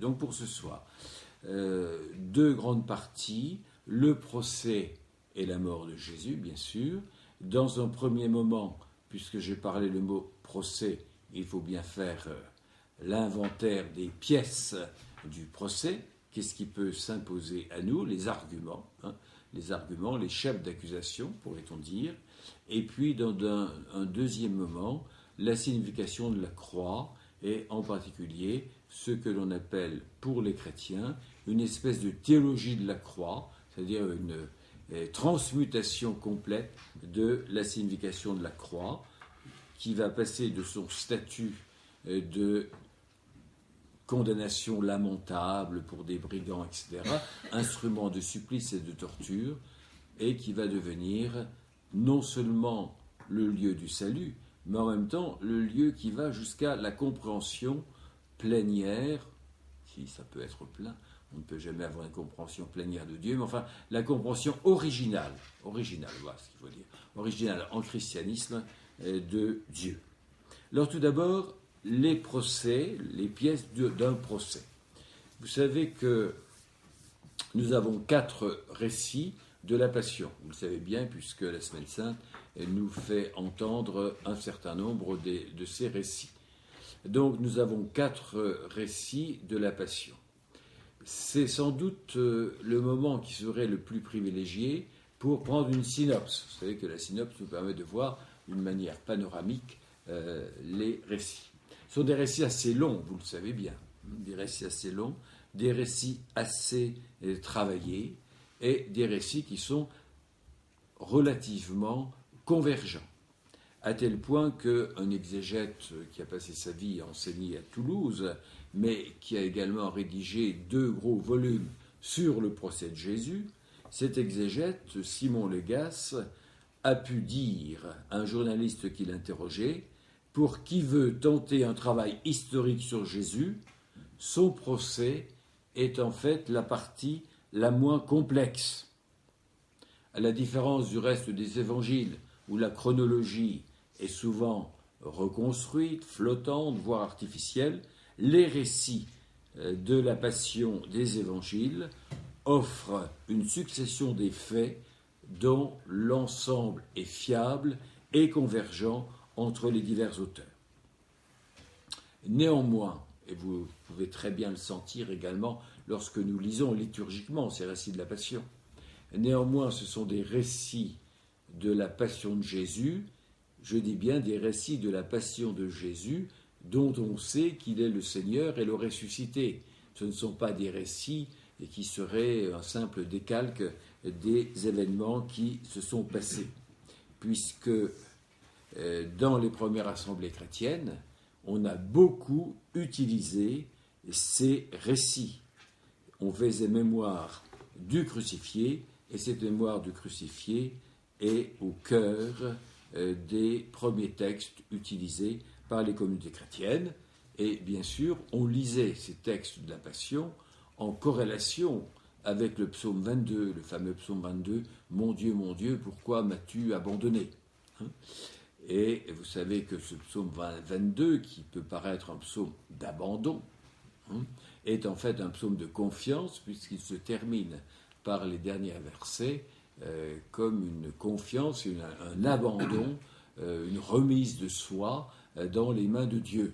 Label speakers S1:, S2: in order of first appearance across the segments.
S1: Donc pour ce soir, deux grandes parties, le procès et la mort de Jésus, bien sûr. Dans un premier moment, puisque j'ai parlé le mot procès, il faut bien faire l'inventaire des pièces du procès. Qu'est-ce qui peut s'imposer à nous? Les arguments, les chefs d'accusation, pourrait-on dire. Et puis, dans un deuxième moment, la signification de la croix, et en particulier ce que l'on appelle pour les chrétiens une espèce de théologie de la croix, c'est-à-dire une transmutation complète de la signification de la croix, qui va passer de son statut de condamnation lamentable pour des brigands, etc., instrument de supplice et de torture, et qui va devenir non seulement le lieu du salut, mais en même temps le lieu qui va jusqu'à la compréhension plénière, si ça peut être plein, on ne peut jamais avoir une compréhension plénière de Dieu, mais enfin la compréhension originale, voilà ce qu'il faut dire, originale en christianisme de Dieu. Alors tout d'abord, les procès, les pièces d'un procès. Vous savez que nous avons 4 récits de la Passion. Vous le savez bien, puisque la Semaine Sainte nous fait entendre un certain nombre de ces récits. Donc nous avons 4 récits de la Passion. C'est sans doute le moment qui serait le plus privilégié pour prendre une synopse. Vous savez que la synopse nous permet de voir d'une manière panoramique les récits. Ce sont des récits assez longs, vous le savez bien, des récits assez longs, des récits assez travaillés et des récits qui sont relativement convergents, à tel point qu'un exégète qui a passé sa vie à enseigner à Toulouse, mais qui a également rédigé 2 gros volumes sur le procès de Jésus, cet exégète, Simon Legas, a pu dire à un journaliste qui l'interrogeait: pour qui veut tenter un travail historique sur Jésus, son procès est en fait la partie la moins complexe. À la différence du reste des évangiles, où la chronologie est souvent reconstruite, flottante, voire artificielle, les récits de la passion des évangiles offrent une succession des faits dont l'ensemble est fiable et convergent entre les divers auteurs. Néanmoins, et vous pouvez très bien le sentir également lorsque nous lisons liturgiquement ces récits de la Passion, néanmoins ce sont des récits de la Passion de Jésus, je dis bien des récits de la Passion de Jésus dont on sait qu'il est le Seigneur et le ressuscité. Ce ne sont pas des récits qui seraient un simple décalque des événements qui se sont passés, puisque dans les premières assemblées chrétiennes, on a beaucoup utilisé ces récits. On faisait mémoire du crucifié, et cette mémoire du crucifié est au cœur des premiers textes utilisés par les communautés chrétiennes. Et bien sûr, on lisait ces textes de la Passion en corrélation avec le psaume 22, le fameux psaume 22, « Mon Dieu, pourquoi m'as-tu abandonné ?» Et vous savez que ce psaume 22, qui peut paraître un psaume d'abandon, est en fait un psaume de confiance, puisqu'il se termine par les derniers versets comme une confiance, un abandon, une remise de soi dans les mains de Dieu.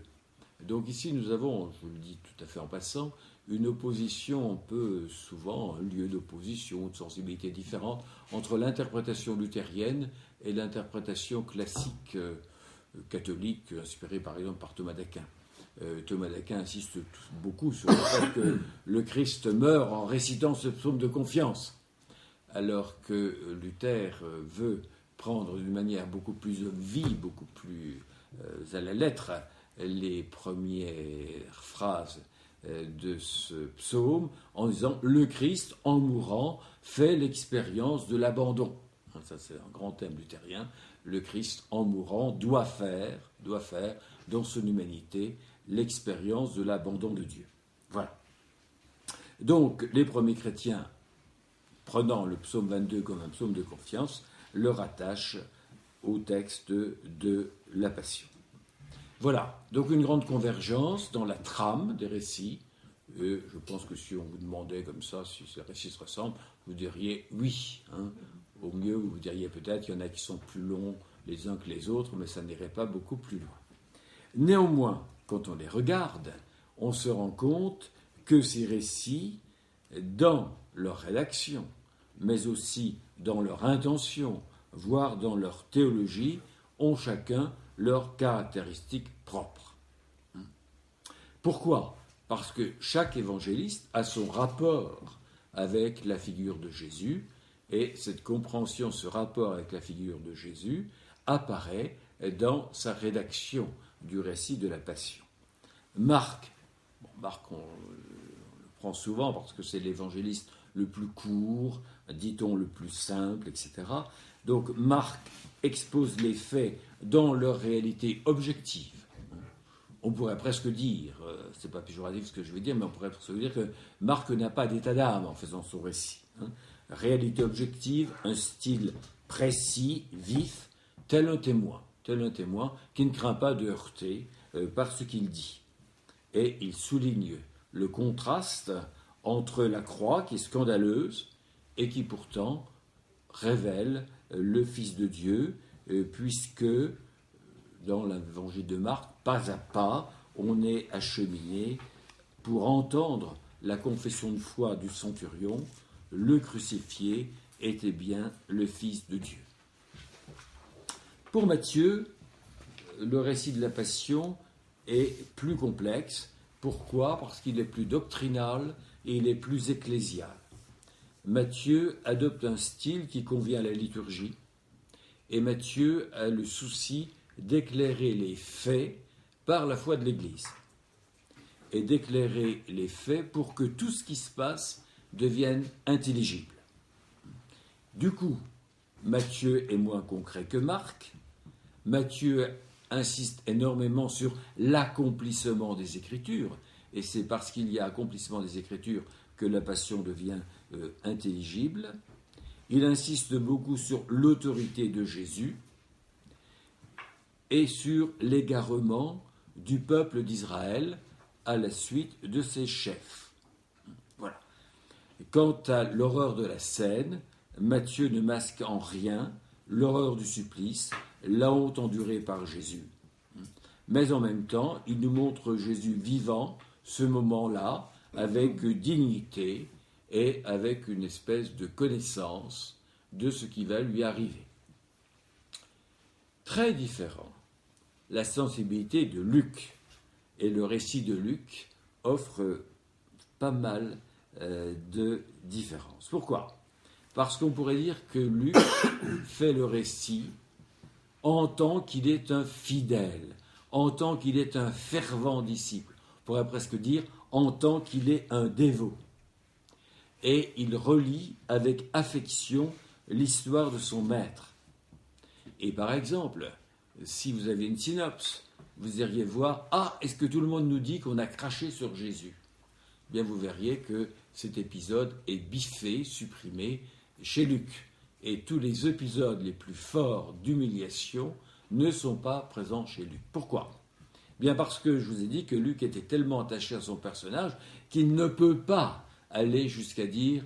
S1: Donc ici, nous avons, je vous le dis tout à fait en passant, une opposition, un peu souvent, un lieu d'opposition, de sensibilité différente, entre l'interprétation luthérienne et l'interprétation classique catholique, inspirée par exemple par Thomas d'Aquin. Thomas d'Aquin insiste beaucoup sur le fait que le Christ meurt en récitant ce psaume de confiance, alors que Luther veut prendre d'une manière beaucoup plus vie, beaucoup plus à la lettre, les premières phrases de ce psaume en disant « Le Christ, en mourant, fait l'expérience de l'abandon ». Ça, c'est un grand thème luthérien. Le Christ, en mourant, doit faire, dans son humanité, l'expérience de l'abandon de Dieu. Voilà. Donc, les premiers chrétiens, prenant le psaume 22 comme un psaume de confiance, le rattachent au texte de la Passion. Voilà, donc une grande convergence dans la trame des récits, Et je pense que si on vous demandait comme ça si ces récits se ressemblent, vous diriez oui. Au mieux, vous diriez peut-être qu'il y en a qui sont plus longs les uns que les autres, mais ça n'irait pas beaucoup plus loin. Néanmoins, quand on les regarde, on se rend compte que ces récits, dans leur rédaction, mais aussi dans leur intention, voire dans leur théologie, ont chacun leurs caractéristiques propres. Pourquoi ? Parce que chaque évangéliste a son rapport avec la figure de Jésus, et cette compréhension, ce rapport avec la figure de Jésus, apparaît dans sa rédaction du récit de la Passion. Marc, on le prend souvent parce que c'est l'évangéliste le plus court, dit-on le plus simple, etc. Donc Marc expose les faits dans leur réalité objective. On pourrait presque dire, c'est pas péjoratif ce que je vais dire, mais on pourrait presque dire que Marc n'a pas d'état d'âme en faisant son récit. Réalité objective, un style précis, vif, tel un témoin qui ne craint pas de heurter par ce qu'il dit. Et il souligne le contraste entre la croix qui est scandaleuse et qui pourtant révèle le Fils de Dieu, puisque dans l'évangile de Marc, pas à pas, on est acheminé pour entendre la confession de foi du centurion, le crucifié était bien le Fils de Dieu. Pour Matthieu, le récit de la Passion est plus complexe. Pourquoi ? Parce qu'il est plus doctrinal et il est plus ecclésial. Matthieu adopte un style qui convient à la liturgie, et Matthieu a le souci d'éclairer les faits par la foi de l'Église, et d'éclairer les faits pour que tout ce qui se passe devienne intelligible. Du coup, Matthieu est moins concret que Marc. Matthieu insiste énormément sur l'accomplissement des Écritures, et c'est parce qu'il y a accomplissement des Écritures que la Passion devient intelligible. Il insiste beaucoup sur l'autorité de Jésus et sur l'égarement du peuple d'Israël à la suite de ses chefs. Voilà. Quant à l'horreur de la scène, Matthieu ne masque en rien l'horreur du supplice, la honte endurée par Jésus. Mais en même temps, il nous montre Jésus vivant ce moment-là avec dignité et avec une espèce de connaissance de ce qui va lui arriver. Très différent, la sensibilité de Luc, et le récit de Luc offre pas mal de différences. Pourquoi ? Parce qu'on pourrait dire que Luc fait le récit en tant qu'il est un fidèle, en tant qu'il est un fervent disciple, on pourrait presque dire en tant qu'il est un dévot. Et il relie avec affection l'histoire de son maître. Et par exemple, si vous avez une synopse, vous iriez voir « Ah, est-ce que tout le monde nous dit qu'on a craché sur Jésus ?» Bien, vous verriez que cet épisode est biffé, supprimé chez Luc. Et tous les épisodes les plus forts d'humiliation ne sont pas présents chez Luc. Pourquoi ? Bien parce que je vous ai dit que Luc était tellement attaché à son personnage qu'il ne peut pas aller jusqu'à dire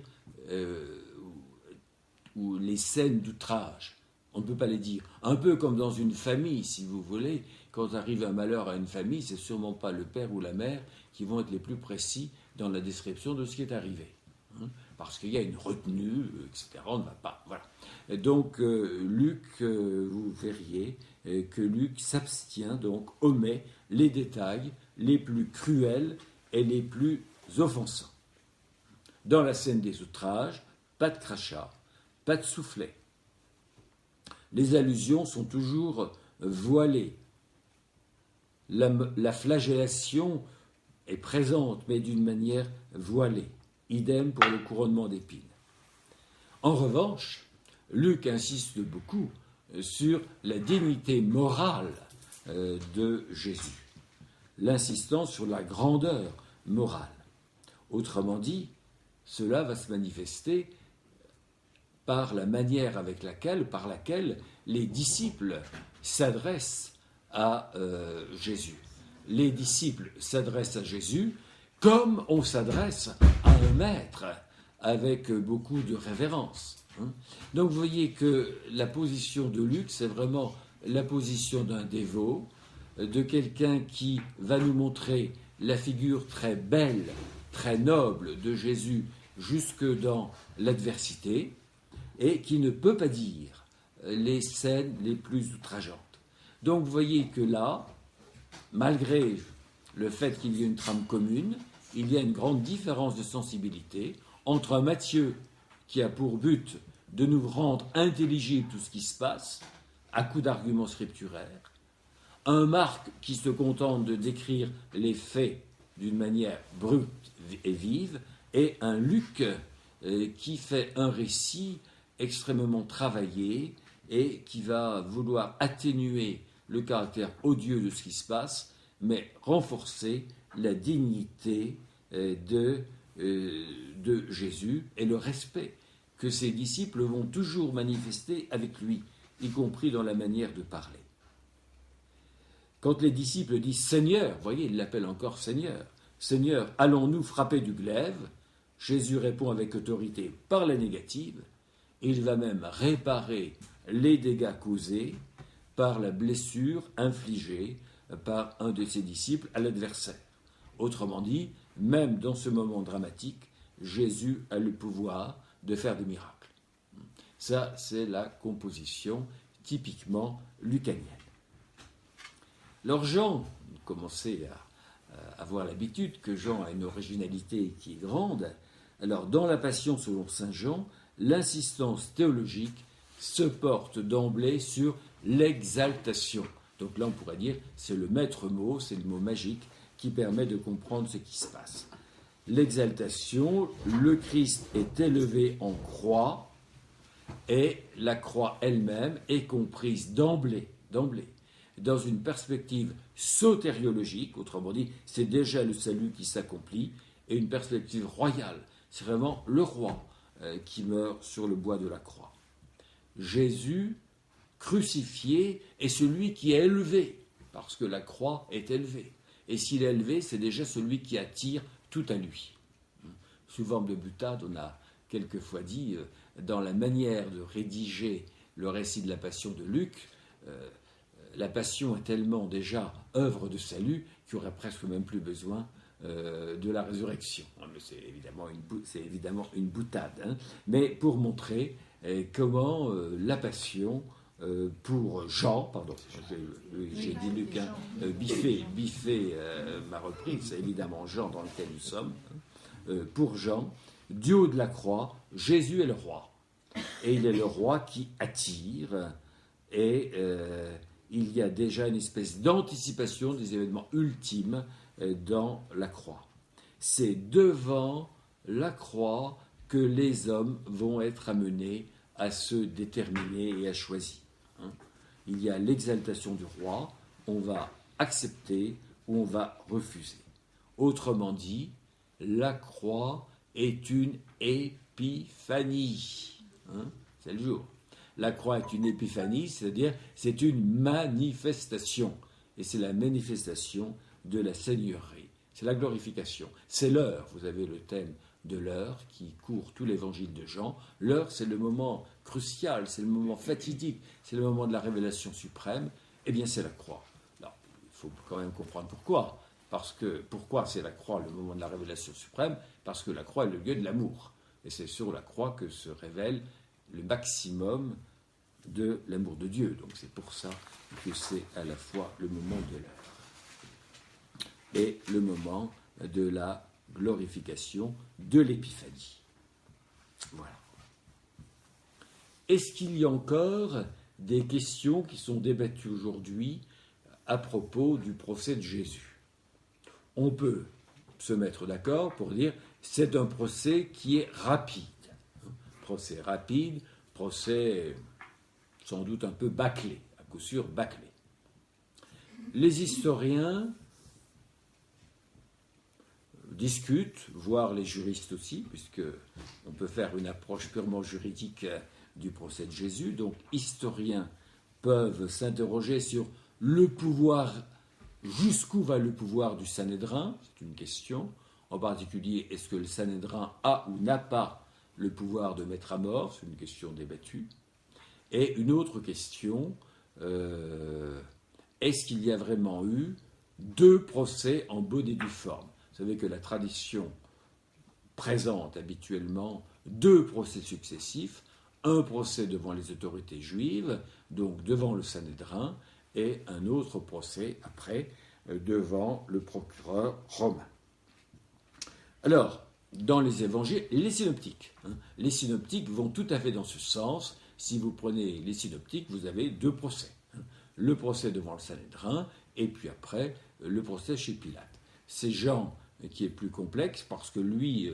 S1: ou les scènes d'outrage. On ne peut pas les dire. Un peu comme dans une famille, si vous voulez, quand arrive un malheur à une famille, c'est sûrement pas le père ou la mère qui vont être les plus précis dans la description de ce qui est arrivé. Parce qu'il y a une retenue, etc. On ne va pas. Voilà. Et donc, Luc, vous verriez que Luc s'abstient, donc omet les détails les plus cruels et les plus offensants. Dans la scène des outrages, pas de crachat, pas de soufflet. Les allusions sont toujours voilées. La flagellation est présente, mais d'une manière voilée. Idem pour le couronnement d'épines. En revanche, Luc insiste beaucoup sur la dignité morale de Jésus, l'insistance sur la grandeur morale. Autrement dit, cela va se manifester par la manière par laquelle les disciples s'adressent à Jésus. Les disciples s'adressent à Jésus comme on s'adresse à un maître, avec beaucoup de révérence. Donc vous voyez que la position de Luc, c'est vraiment la position d'un dévot, de quelqu'un qui va nous montrer la figure très belle, très noble de Jésus jusque dans l'adversité, et qui ne peut pas dire les scènes les plus outrageantes. Donc vous voyez que là, malgré le fait qu'il y ait une trame commune, il y a une grande différence de sensibilité entre un Matthieu qui a pour but de nous rendre intelligible tout ce qui se passe, à coups d'arguments scripturaires, un Marc qui se contente de décrire les faits d'une manière brute et vive, et un Luc qui fait un récit extrêmement travaillé et qui va vouloir atténuer le caractère odieux de ce qui se passe, mais renforcer la dignité de Jésus et le respect que ses disciples vont toujours manifester avec lui, y compris dans la manière de parler. Quand les disciples disent « Seigneur », vous voyez, ils l'appellent encore « Seigneur »,« Seigneur, allons-nous frapper du glaive ?» Jésus répond avec autorité par la négative, et il va même réparer les dégâts causés par la blessure infligée par un de ses disciples à l'adversaire. Autrement dit, même dans ce moment dramatique, Jésus a le pouvoir de faire des miracles. Ça, c'est la composition typiquement lucanienne. Alors Jean, commençait à avoir l'habitude que Jean a une originalité qui est grande. Alors dans la Passion selon saint Jean, l'insistance théologique se porte d'emblée sur l'exaltation. Donc là on pourrait dire c'est le maître mot, c'est le mot magique qui permet de comprendre ce qui se passe. L'exaltation, le Christ est élevé en croix et la croix elle-même est comprise d'emblée, dans une perspective sotériologique, autrement dit, c'est déjà le salut qui s'accomplit, et une perspective royale, c'est vraiment le roi qui meurt sur le bois de la croix. Jésus, crucifié, est celui qui est élevé, parce que la croix est élevée. Et s'il est élevé, c'est déjà celui qui attire tout à lui. Sous forme de boutade, on a quelquefois dit, dans la manière de rédiger le récit de la Passion de Luc, la Passion est tellement déjà œuvre de salut qu'il n'y aurait presque même plus besoin de la résurrection. C'est évidemment une boutade, hein, mais pour montrer comment la Passion, pour Jean, pardon, j'ai dit Luc, hein, Biffé m'a repris, c'est évidemment Jean dans lequel nous sommes, pour Jean, du haut de la croix, Jésus est le roi. Et il est le roi qui attire, et il y a déjà une espèce d'anticipation des événements ultimes dans la croix. C'est devant la croix que les hommes vont être amenés à se déterminer et à choisir. Il y a l'exaltation du roi, on va accepter ou on va refuser. Autrement dit, la croix est une épiphanie. C'est le jour. La croix est une épiphanie, c'est-à-dire c'est une manifestation. Et c'est la manifestation de la Seigneurie. C'est la glorification. C'est l'heure. Vous avez le thème de l'heure qui court tout l'évangile de Jean. L'heure, c'est le moment crucial, c'est le moment fatidique, c'est le moment de la révélation suprême. Eh bien, c'est la croix. Alors, il faut quand même comprendre pourquoi. Pourquoi c'est la croix le moment de la révélation suprême? Parce que la croix est le lieu de l'amour. Et c'est sur la croix que se révèle le maximum de l'amour de Dieu. Donc c'est pour ça que c'est à la fois le moment de l'heure et le moment de la glorification de l'épiphanie. Voilà. Est-ce qu'il y a encore des questions qui sont débattues aujourd'hui à propos du procès de Jésus? On peut se mettre d'accord pour dire c'est un procès qui est rapide. Procès rapide, procès sans doute un peu bâclé, à coup sûr bâclé. Les historiens discutent, voire les juristes aussi, puisqu'on peut faire une approche purement juridique du procès de Jésus. Donc, historiens peuvent s'interroger sur le pouvoir, jusqu'où va le pouvoir du Sanhédrin, c'est une question. En particulier, est-ce que le Sanhédrin a ou n'a pas le pouvoir de mettre à mort? C'est une question débattue. Et une autre question, est-ce qu'il y a vraiment eu 2 procès en bonne et due forme? Vous savez que la tradition présente habituellement 2 procès successifs, un procès devant les autorités juives, donc devant le Sanhédrin, et un autre procès après devant le procureur romain. Alors, dans les évangiles, les synoptiques vont tout à fait dans ce sens. Si vous prenez les synoptiques, vous avez 2 procès. Le procès devant le Sanhédrin, et puis après, le procès chez Pilate. C'est Jean qui est plus complexe, parce que lui,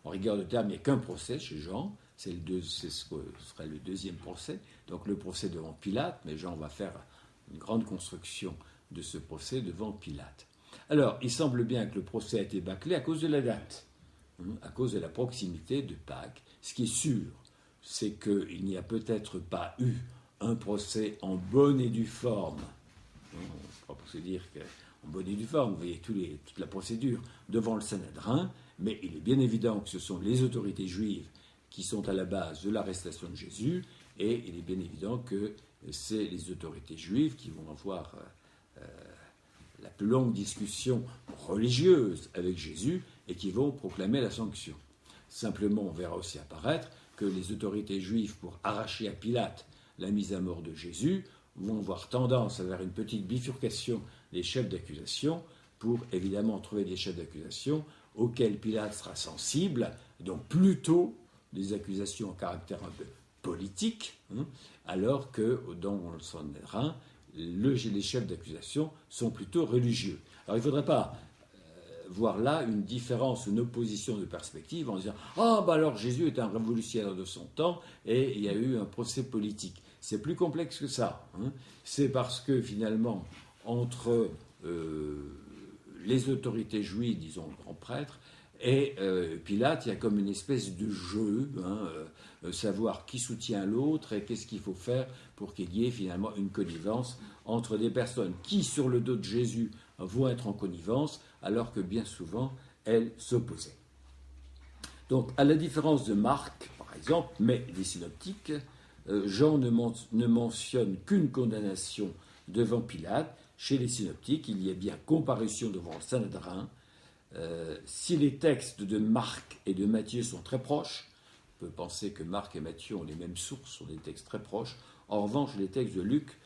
S1: en rigueur de terme, il n'y a qu'un procès chez Jean. C'est ce que serait le 2e procès. Donc le procès devant Pilate, mais Jean va faire une grande construction de ce procès devant Pilate. Alors, il semble bien que le procès a été bâclé à cause de la date, à cause de la proximité de Pâques. Ce qui est sûr, c'est qu'il n'y a peut-être pas eu un procès en bonne et due forme. On va se dire qu'en bonne et due forme, vous voyez toute la procédure devant le Sanhédrin, mais il est bien évident que ce sont les autorités juives qui sont à la base de l'arrestation de Jésus, et il est bien évident que c'est les autorités juives qui vont avoir la plus longue discussion religieuse avec Jésus et qui vont proclamer la sanction. Simplement, on verra aussi apparaître que les autorités juives, pour arracher à Pilate la mise à mort de Jésus, vont avoir tendance à faire une petite bifurcation des chefs d'accusation pour évidemment trouver des chefs d'accusation auxquels Pilate sera sensible, donc plutôt des accusations à caractère un peu politique, alors que dans le Sanhédrin, les chefs d'accusation sont plutôt religieux. Alors il ne faudrait pas voir là une différence, une opposition de perspective en disant « Ah, alors Jésus est un révolutionnaire de son temps et il y a eu un procès politique ». C'est plus complexe que ça. C'est parce que finalement, entre les autorités juives, disons le grand prêtre, et Pilate, il y a comme une espèce de jeu, savoir qui soutient l'autre et qu'est-ce qu'il faut faire pour qu'il y ait finalement une connivence entre des personnes qui, sur le dos de Jésus, vont être en connivence, alors que bien souvent, elles s'opposaient. Donc, à la différence de Marc, par exemple, mais des synoptiques, Jean ne mentionne qu'une condamnation devant Pilate. Chez les synoptiques, il y a bien comparution devant le Sanhédrin. Si les textes de Marc et de Matthieu sont très proches, on peut penser que Marc et Matthieu ont les mêmes sources, sont des textes très proches. En revanche, les textes de Luc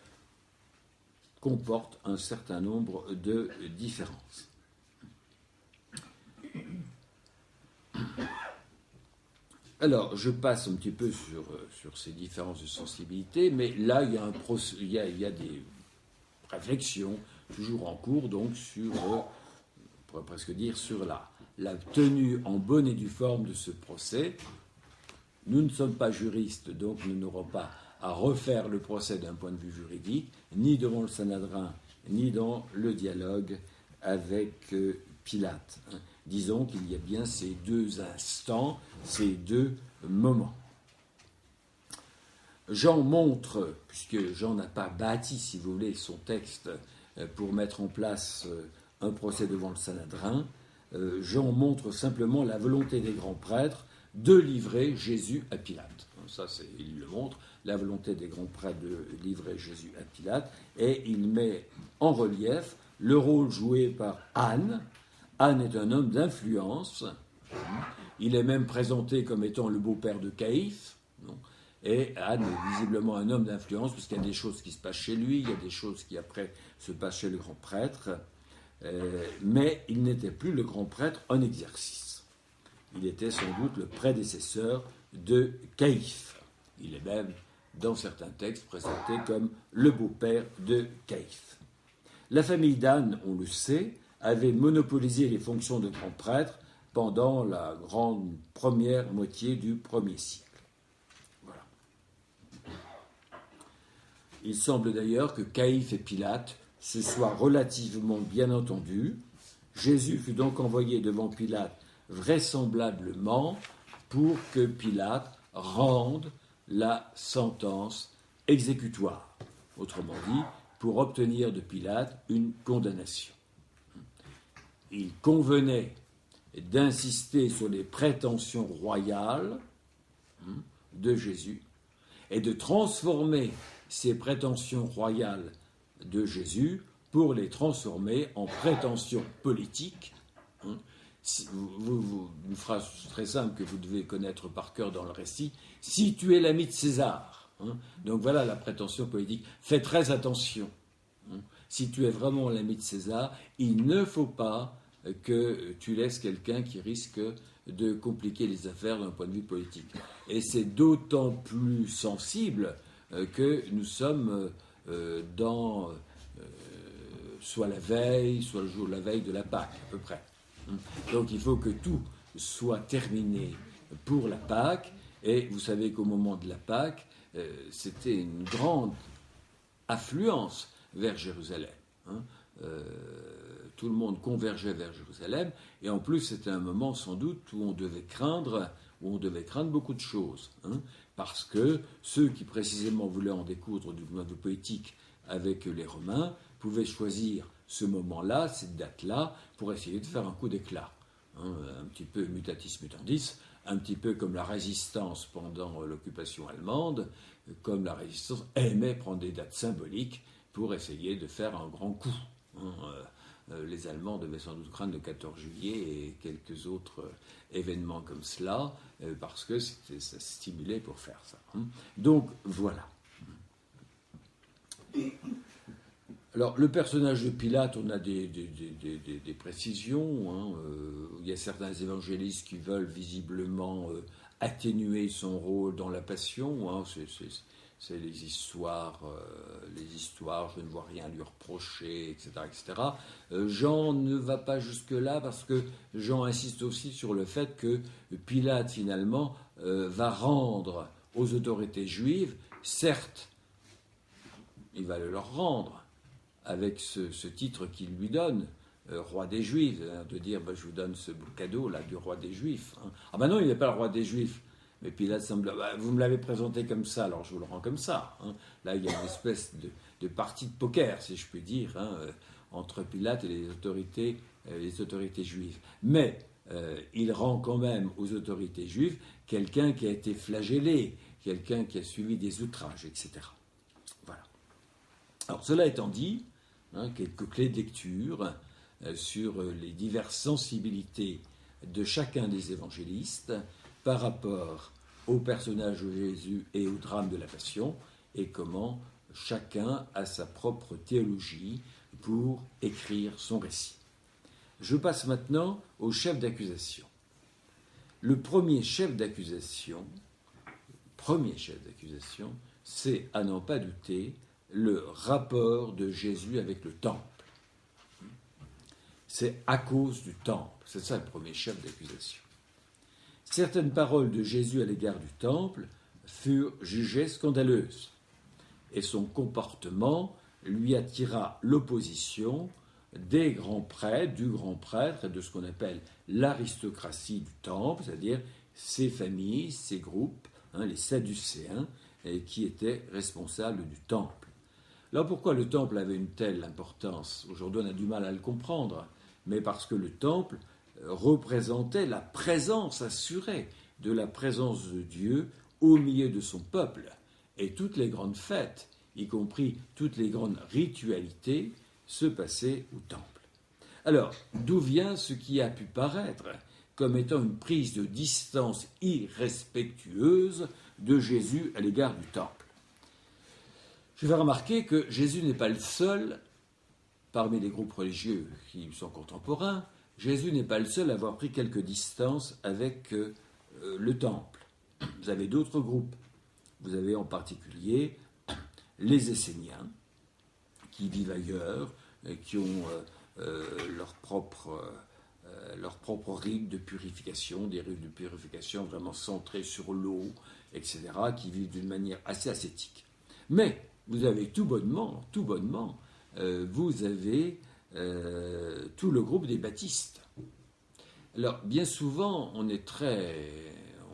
S1: comportent un certain nombre de différences. Alors, je passe un petit peu sur ces différences de sensibilité, mais là, il y a des réflexions toujours en cours, donc sur, on pourrait presque dire, sur la tenue en bonne et due forme de ce procès. Nous ne sommes pas juristes, donc nous n'aurons pas à refaire le procès d'un point de vue juridique, ni devant le Sanhédrin, ni dans le dialogue avec Pilate. Disons qu'il y a bien ces 2 instants, ces 2 moments. Jean montre, puisque Jean n'a pas bâti, si vous voulez, son texte pour mettre en place un procès devant le Sanhédrin, Jean montre simplement la volonté des grands prêtres de livrer Jésus à Pilate. Ça, il le montre, la volonté des grands prêtres de livrer Jésus à Pilate, et il met en relief le rôle joué par Anne. Anne est un homme d'influence. Il est même présenté comme étant le beau-père de Caïphe. Et Anne est visiblement un homme d'influence, puisqu'il y a des choses qui se passent chez lui, il y a des choses qui après se passent chez le grand prêtre. Mais il n'était plus le grand prêtre en exercice. Il était sans doute le prédécesseur de Caïphe. Il est même, dans certains textes, présenté comme le beau-père de Caïphe. La famille d'Anne, on le sait, avait monopolisé les fonctions de grand prêtre pendant la grande première moitié du 1er siècle. Voilà. Il semble d'ailleurs que Caïphe et Pilate se soient relativement bien entendus. Jésus fut donc envoyé devant Pilate vraisemblablement pour que Pilate rende la sentence exécutoire. Autrement dit, pour obtenir de Pilate une condamnation. Il convenait d'insister sur les prétentions royales de Jésus et de transformer ces prétentions royales de Jésus pour les transformer en prétentions politiques. Une phrase très simple que vous devez connaître par cœur dans le récit, si tu es l'ami de César. Donc voilà la prétention politique. Fais très attention. Si tu es vraiment l'ami de César, il ne faut pas que tu laisses quelqu'un qui risque de compliquer les affaires d'un point de vue politique. Et c'est d'autant plus sensible que nous sommes dans soit la veille, soit le jour de la veille de la Pâque, à peu près. Donc il faut que tout soit terminé pour la Pâque. Et vous savez qu'au moment de la Pâque, c'était une grande affluence vers Jérusalem. Tout le monde convergeait vers Jérusalem. Et en plus, c'était un moment sans doute où on devait craindre beaucoup de choses. Parce que ceux qui précisément voulaient en découdre du point de vue politique avec les Romains pouvaient choisir ce moment-là, cette date-là, pour essayer de faire un coup d'éclat. Un petit peu mutatis mutandis, un petit peu comme la résistance pendant l'occupation allemande, comme la résistance aimait prendre des dates symboliques pour essayer de faire un grand coup. Les Allemands devaient sans doute craindre le 14 juillet et quelques autres événements comme cela, parce que ça stimulait pour faire ça. Donc voilà. Alors, le personnage de Pilate, on a des précisions. Il y a certains évangélistes qui veulent visiblement atténuer son rôle dans la passion. C'est les histoires, je ne vois rien lui reprocher, etc. etc. Jean ne va pas jusque-là parce que Jean insiste aussi sur le fait que Pilate, finalement, va rendre aux autorités juives, certes, il va le leur rendre, avec ce titre qu'il lui donne, roi des Juifs, de dire je vous donne ce cadeau là du roi des Juifs. Ah ben non, il n'est pas le roi des Juifs. Mais Pilate semble, vous me l'avez présenté comme ça, alors je vous le rends comme ça. Là, il y a une espèce de partie de poker, si je puis dire, entre Pilate et les autorités juives. Mais il rend quand même aux autorités juives quelqu'un qui a été flagellé, quelqu'un qui a suivi des outrages, etc. Voilà. Alors, cela étant dit, quelques clés de lecture sur les diverses sensibilités de chacun des évangélistes par rapport au personnage de Jésus et au drame de la Passion, et comment chacun a sa propre théologie pour écrire son récit. Je passe maintenant au chef d'accusation. Le premier chef d'accusation, c'est, à n'en pas douter, le rapport de Jésus avec le temple. C'est à cause du temple. C'est ça le premier chef d'accusation. Certaines paroles de Jésus à l'égard du temple furent jugées scandaleuses, et son comportement lui attira l'opposition des grands prêtres, du grand prêtre et de ce qu'on appelle l'aristocratie du temple, c'est-à-dire ces familles, ces groupes, les Sadducéens, qui étaient responsables du temple. Alors pourquoi le temple avait une telle importance? Aujourd'hui, on a du mal à le comprendre, mais parce que le temple représentait la présence assurée de la présence de Dieu au milieu de son peuple. Et toutes les grandes fêtes, y compris toutes les grandes ritualités, se passaient au temple. Alors, d'où vient ce qui a pu paraître comme étant une prise de distance irrespectueuse de Jésus à l'égard du temple? Je vais remarquer que Jésus n'est pas le seul, parmi les groupes religieux qui sont contemporains, Jésus n'est pas le seul à avoir pris quelques distances avec le temple. Vous avez d'autres groupes. Vous avez en particulier les Esséniens, qui vivent ailleurs, qui ont leur propre rite de purification, des rites de purification vraiment centrés sur l'eau, etc., qui vivent d'une manière assez ascétique. Mais vous avez tout bonnement, vous avez tout le groupe des baptistes. Alors, bien souvent, on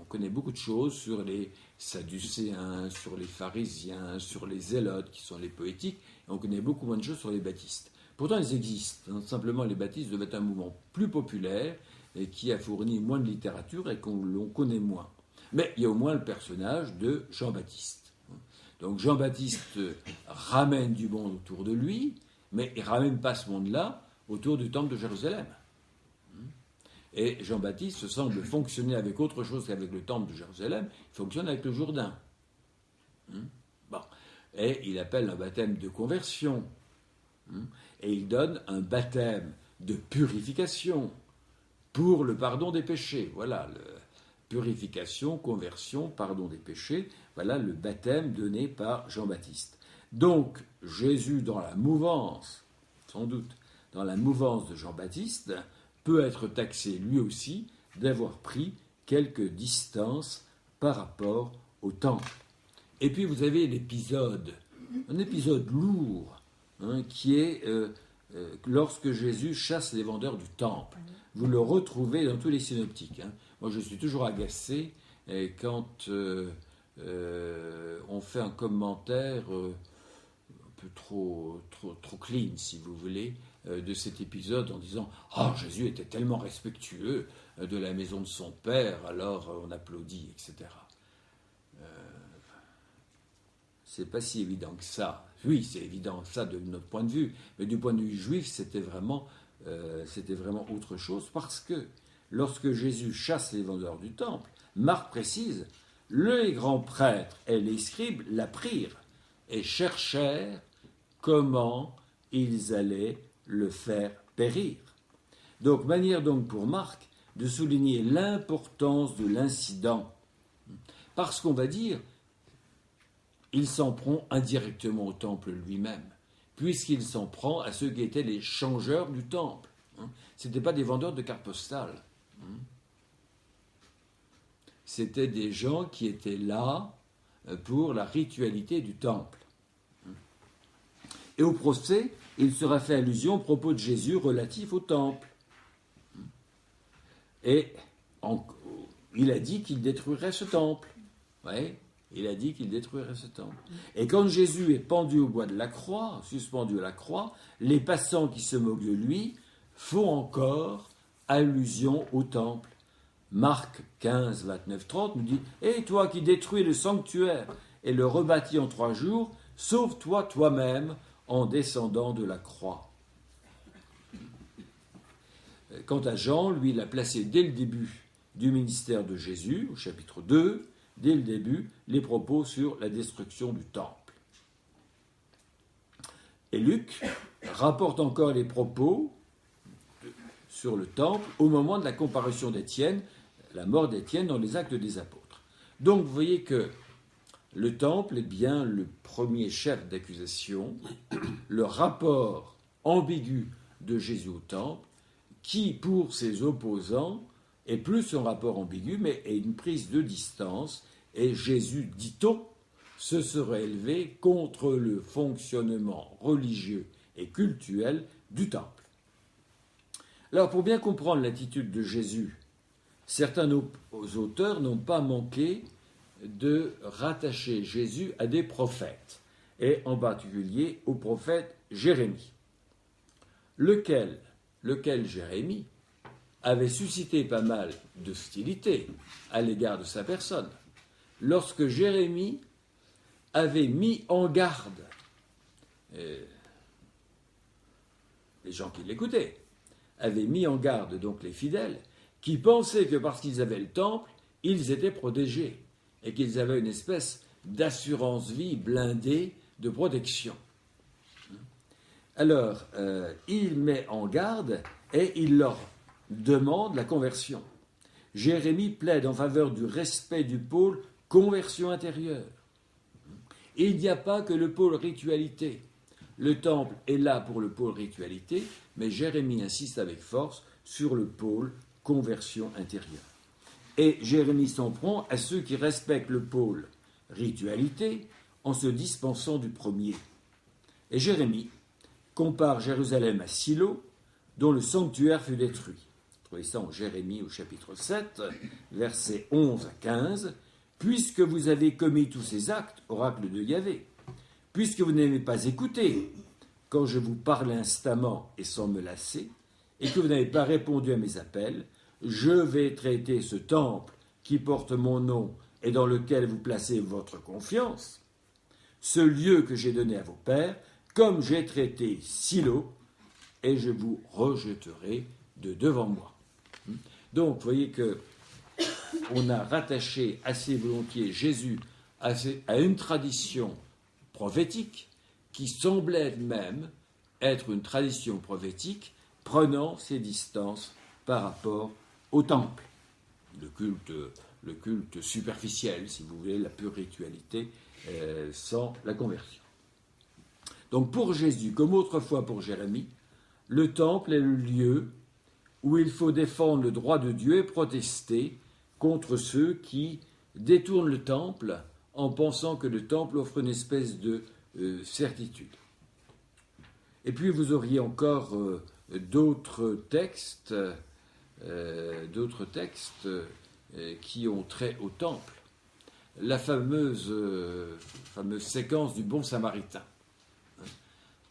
S1: connaît beaucoup de choses sur les Sadducéens, sur les pharisiens, sur les zélotes, qui sont les poétiques, et on connaît beaucoup moins de choses sur les baptistes. Pourtant, ils existent. Simplement, les baptistes devaient être un mouvement plus populaire et qui a fourni moins de littérature et l'on connaît moins. Mais il y a au moins le personnage de Jean-Baptiste. Donc Jean-Baptiste ramène du monde autour de lui, mais il ne ramène pas ce monde-là autour du temple de Jérusalem. Et Jean-Baptiste semble fonctionner avec autre chose qu'avec le temple de Jérusalem, il fonctionne avec le Jourdain. Bon. Et il appelle un baptême de conversion. Et il donne un baptême de purification pour le pardon des péchés. Voilà, purification, conversion, pardon des péchés. Voilà le baptême donné par Jean-Baptiste. Donc, Jésus, dans la mouvance, sans doute, dans la mouvance de Jean-Baptiste, peut être taxé lui aussi d'avoir pris quelques distances par rapport au temple. Et puis vous avez un épisode lourd, qui est lorsque Jésus chasse les vendeurs du temple. Vous le retrouvez dans tous les synoptiques. Moi, je suis toujours agacé quand on fait un commentaire un peu trop clean, si vous voulez, de cet épisode en disant « Ah, Jésus était tellement respectueux de la maison de son Père, alors on applaudit, etc. » C'est pas si évident que ça. Oui, c'est évident que ça de notre point de vue, mais du point de vue juif, c'était vraiment autre chose, parce que lorsque Jésus chasse les vendeurs du temple, Marc précise, les grands prêtres et les scribes l'apprirent et cherchèrent comment ils allaient le faire périr. Donc, manière donc pour Marc de souligner l'importance de l'incident, parce qu'on va dire, il s'en prend indirectement au temple lui-même, puisqu'il s'en prend à ceux qui étaient les changeurs du temple. Ce n'étaient pas des vendeurs de cartes postales. C'était des gens qui étaient là pour la ritualité du temple. Et au procès, il sera fait allusion aux propos de Jésus relatifs au temple. Et il a dit qu'il détruirait ce temple. Ouais. Il a dit qu'il détruirait ce temple. Et quand Jésus est pendu au bois de la croix, suspendu à la croix, les passants qui se moquent de lui font encore allusion au temple. Marc 15, 29, 30 nous dit « Et toi qui détruis le sanctuaire et le rebâtis en 3 jours, sauve-toi toi-même en descendant de la croix. » Quant à Jean, lui, il a placé dès le début du ministère de Jésus, au chapitre 2, dès le début, les propos sur la destruction du temple. Et Luc rapporte encore les propos sur le temple au moment de la comparution d'Étienne, la mort d'Étienne dans les Actes des Apôtres. Donc vous voyez que le temple est bien le premier chef d'accusation, le rapport ambigu de Jésus au temple, qui pour ses opposants est plus un rapport ambigu, mais est une prise de distance, et Jésus, dit-on, se serait élevé contre le fonctionnement religieux et cultuel du temple. Alors, pour bien comprendre l'attitude de Jésus, certains auteurs n'ont pas manqué de rattacher Jésus à des prophètes, et en particulier au prophète Jérémie, lequel Jérémie avait suscité pas mal d'hostilité à l'égard de sa personne. Lorsque Jérémie avait mis en garde les gens qui l'écoutaient, avait mis en garde donc les fidèles, qui pensaient que parce qu'ils avaient le temple, ils étaient protégés, et qu'ils avaient une espèce d'assurance-vie blindée de protection. Alors, il met en garde et il leur demande la conversion. Jérémie plaide en faveur du respect du pôle conversion intérieure. Et il n'y a pas que le pôle ritualité. Le temple est là pour le pôle ritualité, mais Jérémie insiste avec force sur le pôle conversion intérieure. Et Jérémie s'en prend à ceux qui respectent le pôle ritualité en se dispensant du premier. Et Jérémie compare Jérusalem à Silo, dont le sanctuaire fut détruit. Vous trouvez ça en Jérémie au chapitre 7, versets 11 à 15. « Puisque vous avez commis tous ces actes, oracle de Yahvé, puisque vous n'avez pas écouté quand je vous parlais instamment et sans me lasser, et que vous n'avez pas répondu à mes appels, je vais traiter ce temple qui porte mon nom et dans lequel vous placez votre confiance, ce lieu que j'ai donné à vos pères, comme j'ai traité Silo, et je vous rejetterai de devant moi. Donc, vous voyez que on a rattaché assez volontiers Jésus à une tradition prophétique qui semblait même être une tradition prophétique prenant ses distances par rapport au temple. Le culte superficiel, si vous voulez, la pure ritualité sans la conversion. Donc pour Jésus, comme autrefois pour Jérémie, le temple est le lieu où il faut défendre le droit de Dieu et protester contre ceux qui détournent le temple en pensant que le temple offre une espèce de certitude. Et puis vous auriez encore d'autres textes qui ont trait au temple. La fameuse séquence du bon samaritain.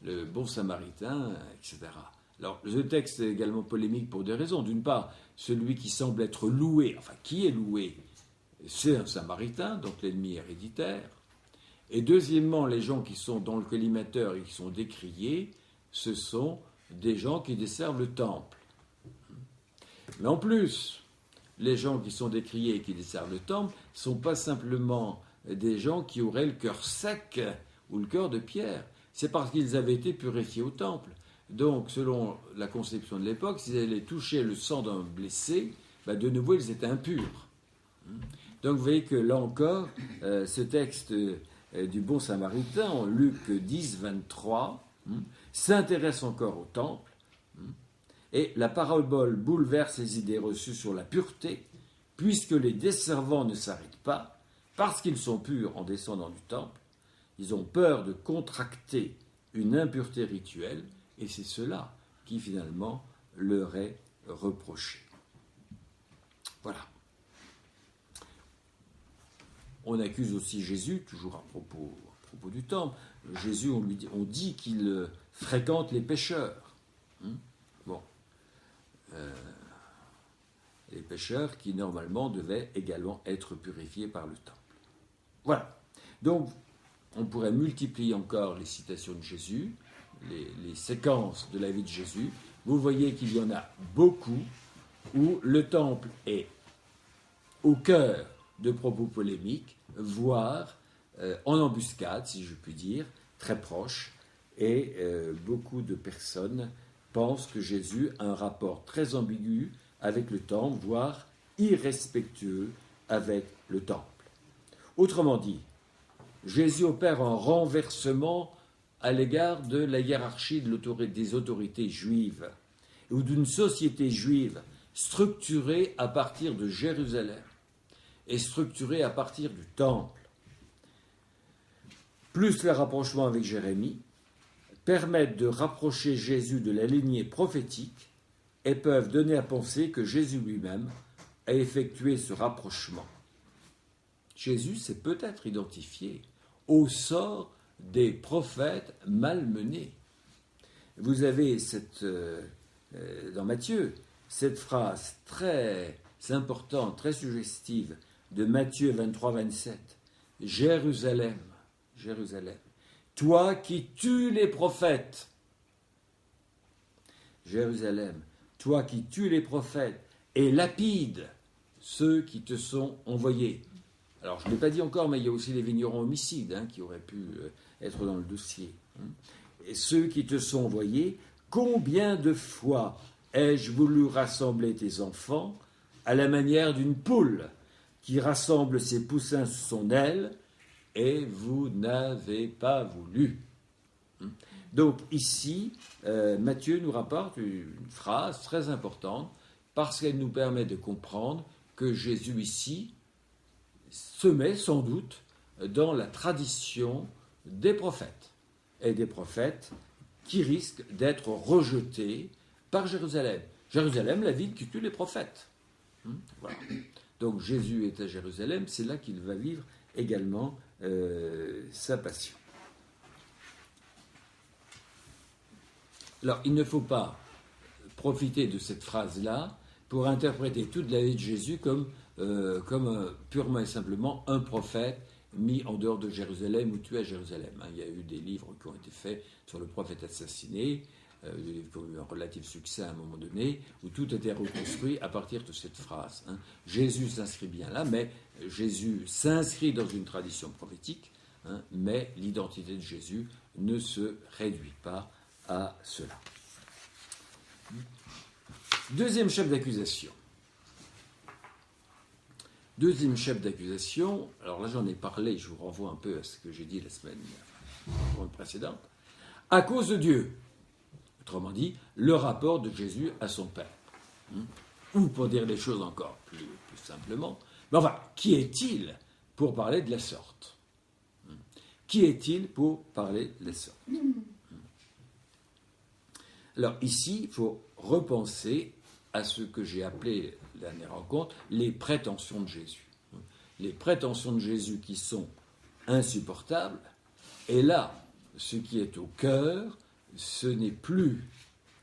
S1: Le bon samaritain, etc. Alors, le texte est également polémique pour deux raisons. D'une part, celui qui semble être loué, enfin, qui est loué, c'est un samaritain, donc l'ennemi héréditaire. Et deuxièmement, les gens qui sont dans le collimateur et qui sont décriés, ce sont des gens qui desservent le temple. Mais en plus, les gens qui sont décriés et qui desservent le temple ne sont pas simplement des gens qui auraient le cœur sec ou le cœur de pierre. C'est parce qu'ils avaient été purifiés au temple. Donc, selon la conception de l'époque, s'ils allaient toucher le sang d'un blessé, de nouveau, ils étaient impurs. Donc, vous voyez que là encore, ce texte du bon samaritain, en Luc 10, 23, s'intéresse encore au temple. Et la parabole bouleverse les idées reçues sur la pureté, puisque les desservants ne s'arrêtent pas, parce qu'ils sont purs en descendant du temple. Ils ont peur de contracter une impureté rituelle, et c'est cela qui finalement leur est reproché. Voilà. On accuse aussi Jésus, toujours à propos du temple. Jésus, on dit qu'il fréquente les pécheurs. Bon. Les pécheurs qui normalement devaient également être purifiés par le temple. Voilà. Donc, on pourrait multiplier encore les citations de Jésus, les séquences de la vie de Jésus. Vous voyez qu'il y en a beaucoup où le temple est au cœur de propos polémiques, voire en embuscade, si je puis dire, très proche, et beaucoup de personnes pensent que Jésus a un rapport très ambigu avec le temple, voire irrespectueux avec le temple. Autrement dit, Jésus opère un renversement à l'égard de la hiérarchie des autorités juives ou d'une société juive structurée à partir de Jérusalem et structurée à partir du temple. Plus le rapprochement avec Jérémie permettent de rapprocher Jésus de la lignée prophétique et peuvent donner à penser que Jésus lui-même a effectué ce rapprochement. Jésus s'est peut-être identifié au sort des prophètes malmenés. Vous avez dans Matthieu cette phrase très importante, très suggestive de Matthieu 23-27. Jérusalem, Jérusalem, toi qui tues les prophètes. Jérusalem, toi qui tues les prophètes et lapides ceux qui te sont envoyés. Alors, je ne l'ai pas dit encore, mais il y a aussi les vignerons homicides qui auraient pu être dans le dossier. Et ceux qui te sont envoyés, combien de fois ai-je voulu rassembler tes enfants à la manière d'une poule qui rassemble ses poussins sous son aile, et vous n'avez pas voulu. Donc ici, Matthieu nous rapporte une phrase très importante parce qu'elle nous permet de comprendre que Jésus ici se met sans doute dans la tradition des prophètes, et des prophètes qui risquent d'être rejetés par Jérusalem. Jérusalem, la ville qui tue les prophètes. Voilà. Donc Jésus est à Jérusalem, c'est là qu'il va vivre également sa passion. Alors, il ne faut pas profiter de cette phrase-là pour interpréter toute la vie de Jésus comme purement et simplement un prophète mis en dehors de Jérusalem ou tué à Jérusalem. Il y a eu des livres qui ont été faits sur le prophète assassiné, des livres qui ont eu un relatif succès à un moment donné, où tout était reconstruit à partir de cette phrase. Jésus s'inscrit bien là, mais Jésus s'inscrit dans une tradition prophétique, mais l'identité de Jésus ne se réduit pas à cela. Deuxième chef d'accusation. Deuxième chef d'accusation, alors là j'en ai parlé, je vous renvoie un peu à ce que j'ai dit la semaine précédente, à cause de Dieu. Autrement dit, le rapport de Jésus à son Père. Ou pour dire les choses encore plus simplement, mais enfin, qui est-il pour parler de la sorte? Qui est-il pour parler de la sorte? Alors ici, il faut repenser à ce que j'ai appelé la dernière rencontre les prétentions de Jésus. Les prétentions de Jésus qui sont insupportables. Et là, ce qui est au cœur, ce n'est plus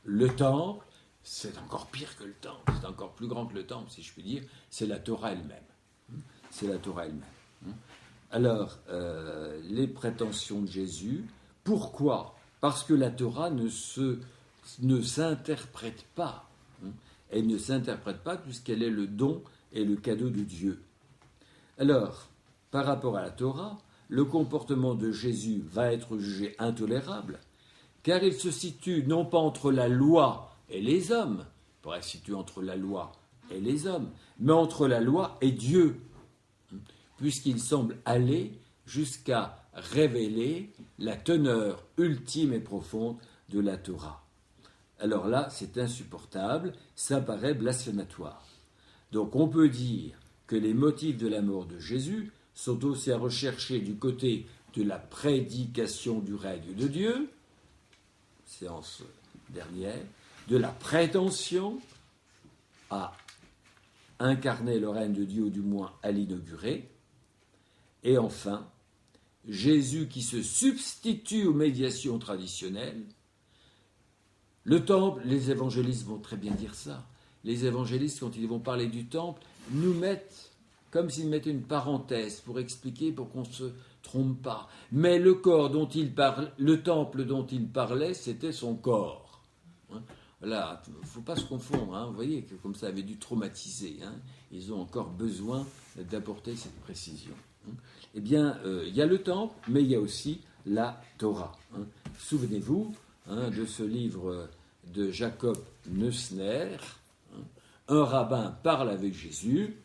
S1: le temple, c'est encore pire que le temple, c'est encore plus grand que le temple, si je puis dire, c'est la Torah elle-même. C'est la Torah elle-même. Alors, les prétentions de Jésus, pourquoi? Parce que la Torah ne s'interprète pas. Elle ne s'interprète pas puisqu'elle est le don et le cadeau de Dieu. Alors, par rapport à la Torah, le comportement de Jésus va être jugé intolérable, car il se situe non pas entre la loi et les hommes, il pourrait se situer entre la loi et les hommes, mais entre la loi et Dieu, puisqu'il semble aller jusqu'à révéler la teneur ultime et profonde de la Torah. Alors là, c'est insupportable, ça paraît blasphématoire. Donc on peut dire que les motifs de la mort de Jésus sont aussi à rechercher du côté de la prédication du règne de Dieu, séance dernière, de la prétention à incarner le règne de Dieu, ou du moins à l'inaugurer, et enfin, Jésus qui se substitue aux médiations traditionnelles. Le temple, les évangélistes vont très bien dire ça. Les évangélistes, quand ils vont parler du temple, nous mettent comme s'ils mettaient une parenthèse pour expliquer, pour qu'on ne se trompe pas. Mais le corps dont il parle, le temple dont il parlait, c'était son corps. Voilà, il ne faut pas se confondre. Vous voyez que comme ça avait dû traumatiser. Ils ont encore besoin d'apporter cette précision. Eh bien, il y a le temple, mais il y a aussi la Torah. Souvenez-vous de ce livre de Jacob Neusner, un rabbin parle avec Jésus,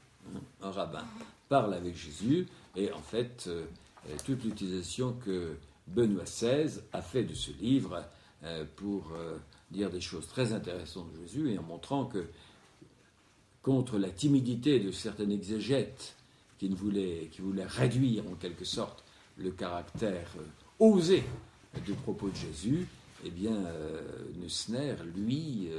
S1: et en fait, toute l'utilisation que Benoît XVI a fait de ce livre pour dire des choses très intéressantes de Jésus, et en montrant que contre la timidité de certains exégètes qui voulaient réduire en quelque sorte le caractère osé des propos de Jésus, eh bien, Neusner, lui,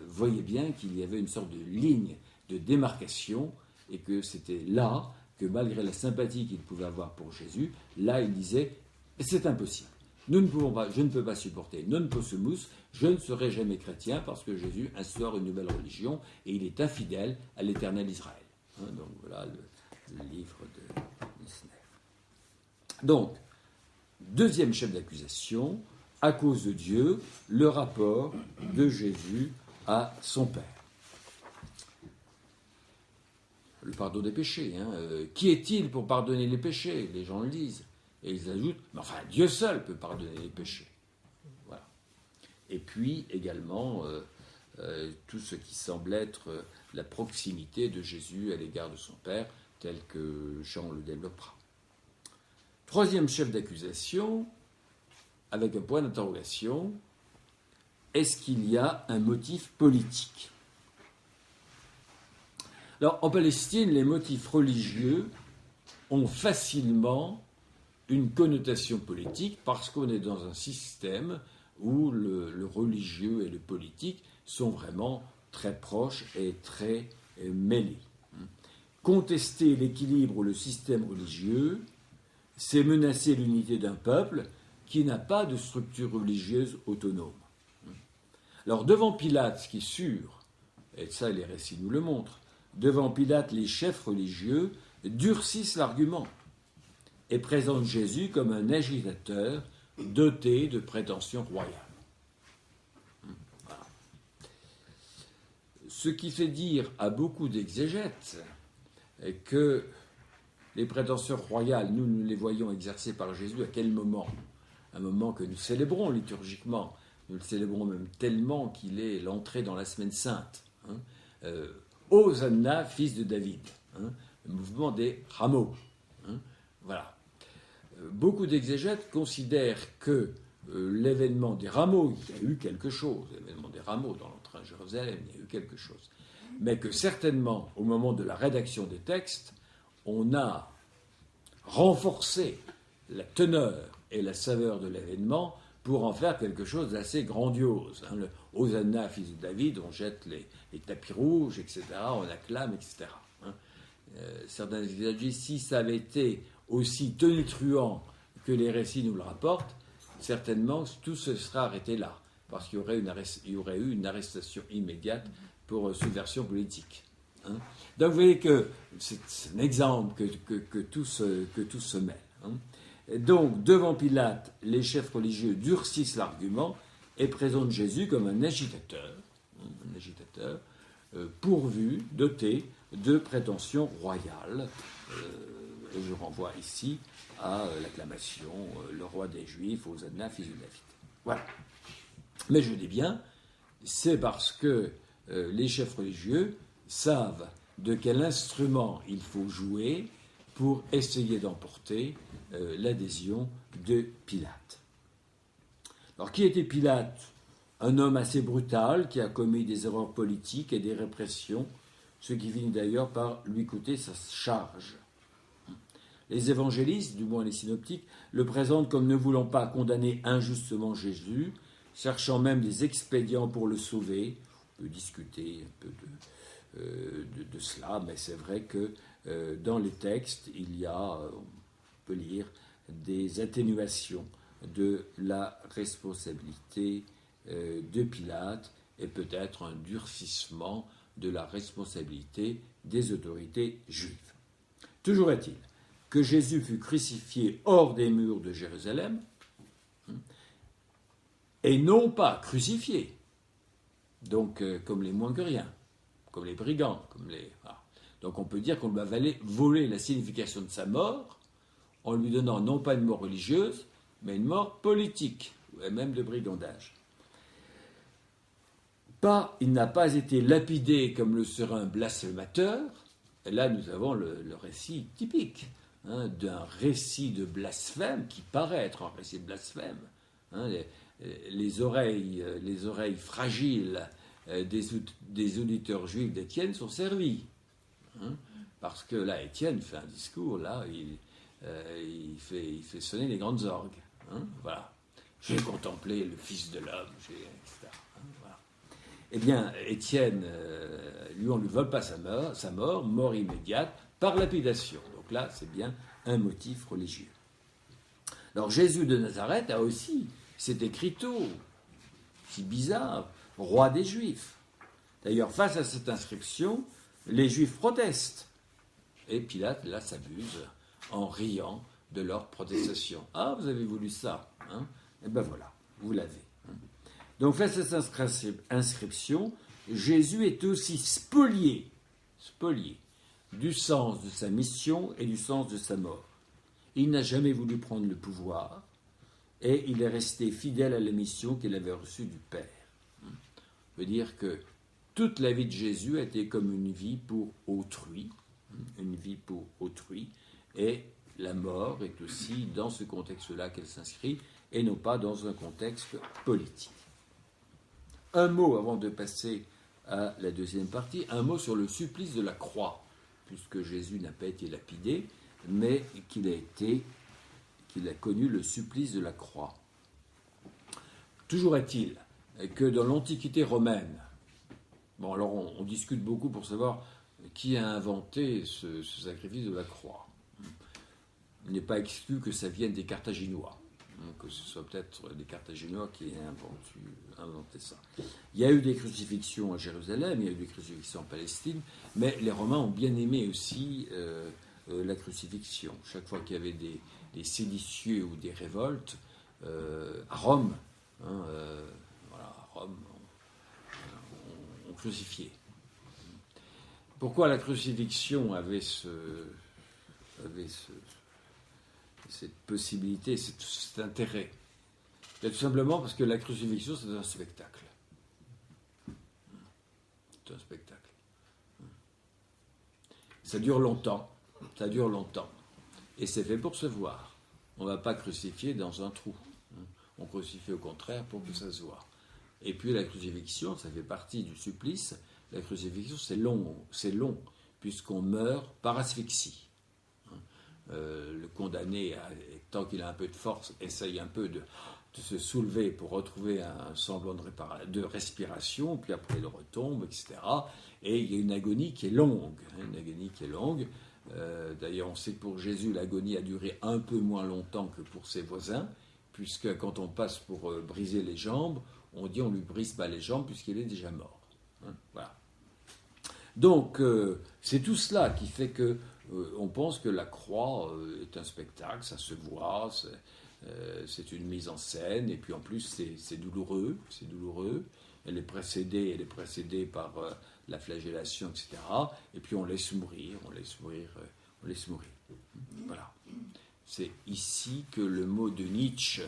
S1: voyait bien qu'il y avait une sorte de ligne de démarcation et que c'était là que, malgré la sympathie qu'il pouvait avoir pour Jésus, là, il disait « c'est impossible, nous ne pouvons pas, je ne peux pas supporter non possumus, je ne serai jamais chrétien parce que Jésus instaure une nouvelle religion et il est infidèle à l'éternel Israël. » Donc voilà le livre de Neusner. Donc, deuxième chef d'accusation, à cause de Dieu, le rapport de Jésus à son Père. Le pardon des péchés. Qui est-il pour pardonner les péchés? Les gens le disent. Et ils ajoutent, mais enfin, Dieu seul peut pardonner les péchés. Voilà. Et puis également, tout ce qui semble être la proximité de Jésus à l'égard de son Père, tel que Jean le développera. Troisième chef d'accusation, avec un point d'interrogation, est-ce qu'il y a un motif politique? Alors, en Palestine, les motifs religieux ont facilement une connotation politique parce qu'on est dans un système où le religieux et le politique sont vraiment très proches et très mêlés. Contester l'équilibre ou le système religieux, c'est menacer l'unité d'un peuple qui n'a pas de structure religieuse autonome. Alors, devant Pilate, ce qui est sûr, et ça les récits nous le montrent. Devant Pilate, les chefs religieux durcissent l'argument et présentent Jésus comme un agitateur doté de prétentions royales. Voilà. Ce qui fait dire à beaucoup d'exégètes que les prétentions royales, nous les voyons exercées par Jésus à quel moment? Un moment que nous célébrons liturgiquement. Nous le célébrons même tellement qu'il est l'entrée dans la semaine sainte. Hosanna, fils de David. Le mouvement des rameaux. Voilà. Beaucoup d'exégètes considèrent que l'événement des rameaux, il y a eu quelque chose, l'événement des rameaux dans l'entrée à Jérusalem, il y a eu quelque chose. Mais que certainement, au moment de la rédaction des textes, on a renforcé la teneur et la saveur de l'événement pour en faire quelque chose d'assez grandiose. Le Hosanna, fils de David, on jette les tapis rouges, etc., on acclame, etc. Certains exégètes disent, si ça avait été aussi tonitruant que les récits nous le rapportent, certainement tout se serait arrêté là, parce qu'il y aurait eu une arrestation immédiate pour subversion politique. Donc vous voyez que c'est un exemple que tout se mêle. Donc, devant Pilate, les chefs religieux durcissent l'argument et présentent Jésus comme un agitateur pourvu, doté de prétentions royales. Et je renvoie ici à l'acclamation le roi des Juifs, Hosanna, fils de David. Voilà. Mais je dis bien, c'est parce que les chefs religieux savent de quel instrument il faut jouer pour essayer d'emporter l'adhésion de Pilate. Alors, qui était Pilate? Un homme assez brutal qui a commis des erreurs politiques et des répressions, ce qui finit d'ailleurs par lui coûter sa charge. Les évangélistes, du moins les synoptiques, le présentent comme ne voulant pas condamner injustement Jésus, cherchant même des expédients pour le sauver. On peut discuter un peu de cela, mais c'est vrai que dans les textes, il y a, on peut lire, des atténuations de la responsabilité de Pilate et peut-être un durcissement de la responsabilité des autorités juives. Toujours est-il que Jésus fut crucifié hors des murs de Jérusalem et non pas crucifié, donc comme les moins que rien, comme les brigands, comme les... Voilà. Donc on peut dire qu'on lui a volé la signification de sa mort en lui donnant non pas une mort religieuse, mais une mort politique, et même de brigandage. Il n'a pas été lapidé comme le serait un blasphémateur. Et là, nous avons le récit typique d'un récit de blasphème qui paraît être un récit de blasphème. Les oreilles fragiles des auditeurs juifs d'Étienne sont servies. Parce que là, Étienne fait un discours, là, il fait sonner les grandes orgues. Voilà. J'ai contemplé le Fils de l'homme, etc. Voilà. Eh bien, Étienne, lui, on ne lui vole pas sa mort immédiate, par lapidation. Donc là, c'est bien un motif religieux. Alors, Jésus de Nazareth a aussi cet écriteau, si bizarre, roi des Juifs. D'ailleurs, face à cette inscription, les Juifs protestent. Et Pilate, là, s'abuse en riant de leur protestation. Ah, vous avez voulu ça, Eh bien voilà, vous l'avez. Donc, face à cette inscription, Jésus est aussi spolié du sens de sa mission et du sens de sa mort. Il n'a jamais voulu prendre le pouvoir et il est resté fidèle à la mission qu'il avait reçue du Père. Ça veut dire que toute la vie de Jésus a été comme une vie pour autrui, et la mort est aussi dans ce contexte-là qu'elle s'inscrit, et non pas dans un contexte politique. Un mot avant de passer à la deuxième partie, un mot sur le supplice de la croix, puisque Jésus n'a pas été lapidé, mais qu'il a connu le supplice de la croix. Toujours est-il que dans l'Antiquité romaine, bon alors on discute beaucoup pour savoir qui a inventé ce sacrifice de la croix. Il n'est pas exclu que ça vienne des Carthaginois. que ce soit peut-être les Carthaginois qui aient inventé ça. Il y a eu des crucifixions à Jérusalem, il y a eu des crucifixions en Palestine, mais les Romains ont bien aimé aussi la crucifixion. Chaque fois qu'il y avait des séditieux ou des révoltes, à Rome, à Rome, on crucifiait. Pourquoi la crucifixion avait cette possibilité, cet intérêt? Tout simplement parce que la crucifixion, c'est un spectacle. C'est un spectacle. Ça dure longtemps. Et c'est fait pour se voir. On ne va pas crucifier dans un trou. On crucifie au contraire pour que ça se voit. Et puis la crucifixion, ça fait partie du supplice. La crucifixion, c'est long, puisqu'on meurt par asphyxie. Le condamné, tant qu'il a un peu de force, essaye un peu de se soulever pour retrouver un semblant de respiration, puis après il retombe, etc. Et il y a une agonie qui est longue. D'ailleurs, on sait que pour Jésus, l'agonie a duré un peu moins longtemps que pour ses voisins, puisque quand on passe pour briser les jambes, on dit on lui brise pas les jambes puisqu'il est déjà mort. Voilà. Donc, c'est tout cela qui fait que on pense que la croix est un spectacle, ça se voit, c'est une mise en scène, et puis en plus c'est douloureux. Elle est précédée par la flagellation, etc. Et puis on laisse mourir. Voilà. C'est ici que le mot de Nietzsche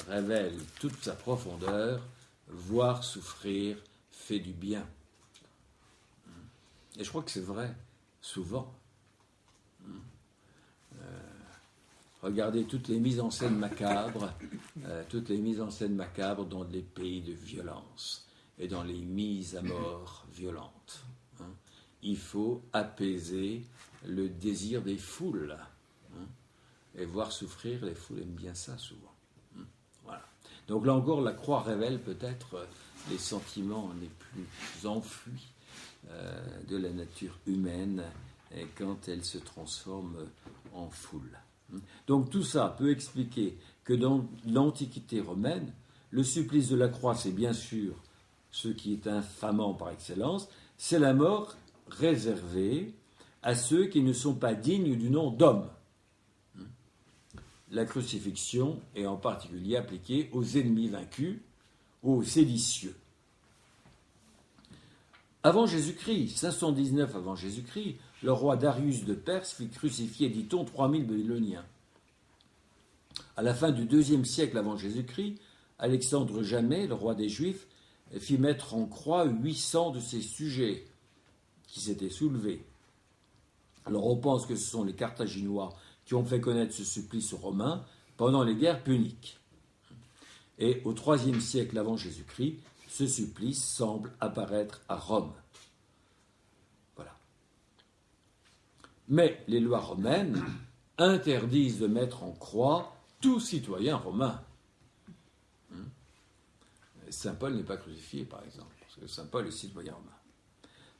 S1: révèle toute sa profondeur. Voir souffrir fait du bien. Et je crois que c'est vrai, souvent. Regardez toutes les mises en scène macabres, dans les pays de violence et dans les mises à mort violentes. Il faut apaiser le désir des foules. Et voir souffrir, les foules aiment bien ça souvent. Voilà. Donc là encore, la croix révèle peut-être les sentiments les plus enfuis de la nature humaine quand elle se transforme en foule. Donc tout ça peut expliquer que dans l'Antiquité romaine, le supplice de la croix, c'est bien sûr ce qui est infamant par excellence, c'est la mort réservée à ceux qui ne sont pas dignes du nom d'homme. La crucifixion est en particulier appliquée aux ennemis vaincus, aux séditieux. Avant Jésus-Christ, 519 avant Jésus-Christ, le roi Darius de Perse fit crucifier, dit-on, 3000 Babyloniens. À la fin du IIe siècle avant Jésus-Christ, Alexandre Jamet, le roi des Juifs, fit mettre en croix 800 de ses sujets qui s'étaient soulevés. Alors on pense que ce sont les Carthaginois qui ont fait connaître ce supplice aux Romains pendant les guerres puniques. Et au IIIe siècle avant Jésus-Christ, ce supplice semble apparaître à Rome. Voilà. Mais les lois romaines interdisent de mettre en croix tout citoyen romain. Saint Paul n'est pas crucifié, par exemple, parce que Saint Paul est citoyen romain.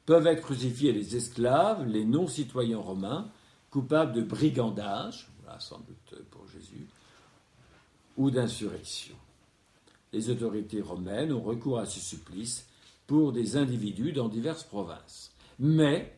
S1: Peuvent être crucifiés les esclaves, les non-citoyens romains, coupables de brigandage, voilà, sans doute pour Jésus, ou d'insurrection. Les autorités romaines ont recours à ce supplice pour des individus dans diverses provinces. Mais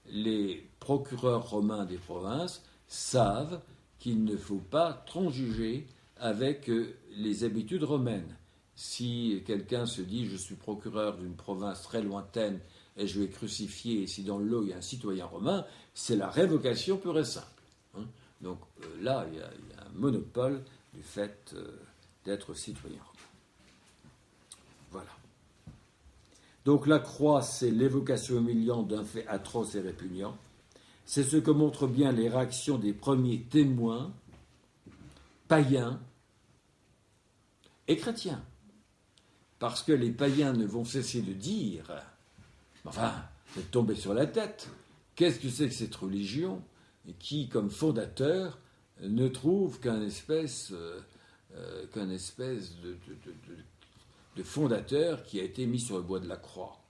S1: les procureurs romains des provinces savent qu'il ne faut pas transiger avec les habitudes romaines. Si quelqu'un se dit « je suis procureur d'une province très lointaine et je vais crucifier, et si dans le lot il y a un citoyen romain », c'est la révocation pure et simple. Donc là, il y a un monopole du fait d'être citoyen romain. Voilà. Donc la croix, c'est l'évocation humiliante d'un fait atroce et répugnant. C'est ce que montrent bien les réactions des premiers témoins, païens et chrétiens. Parce que les païens ne vont cesser de dire « Enfin, vous êtes tombé sur la tête. Qu'est-ce que c'est que cette religion qui, comme fondateur, ne trouve qu'un espèce de fondateur qui a été mis sur le bois de la croix.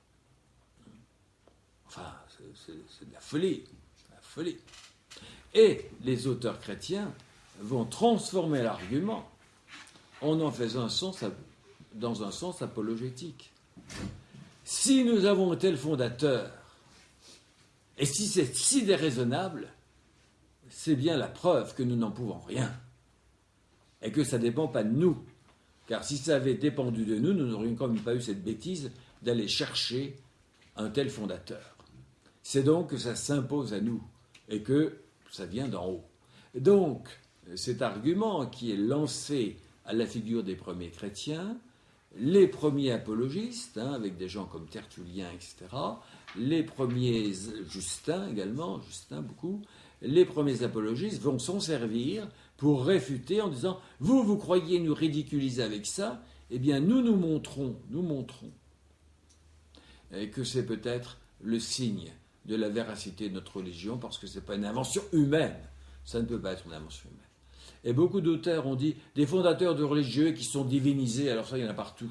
S1: Enfin, c'est de la folie. Et les auteurs chrétiens vont transformer l'argument en faisant dans un sens apologétique. Si nous avons un tel fondateur, et si c'est si déraisonnable, c'est bien la preuve que nous n'en pouvons rien, et que ça ne dépend pas de nous. Car si ça avait dépendu de nous, nous n'aurions quand même pas eu cette bêtise d'aller chercher un tel fondateur. C'est donc que ça s'impose à nous, et que ça vient d'en haut. Et donc, cet argument qui est lancé à la figure des premiers chrétiens, les premiers apologistes, avec des gens comme Tertullien, etc., les premiers Justin également, Justin beaucoup, les premiers apologistes vont s'en servir pour réfuter en disant « Vous croyez nous ridiculiser avec ça, eh bien nous montrons que c'est peut-être le signe de la véracité de notre religion, parce que ce n'est pas une invention humaine. Ça ne peut pas être une invention humaine. » Et beaucoup d'auteurs ont dit des fondateurs de religieux qui sont divinisés, alors ça il y en a partout.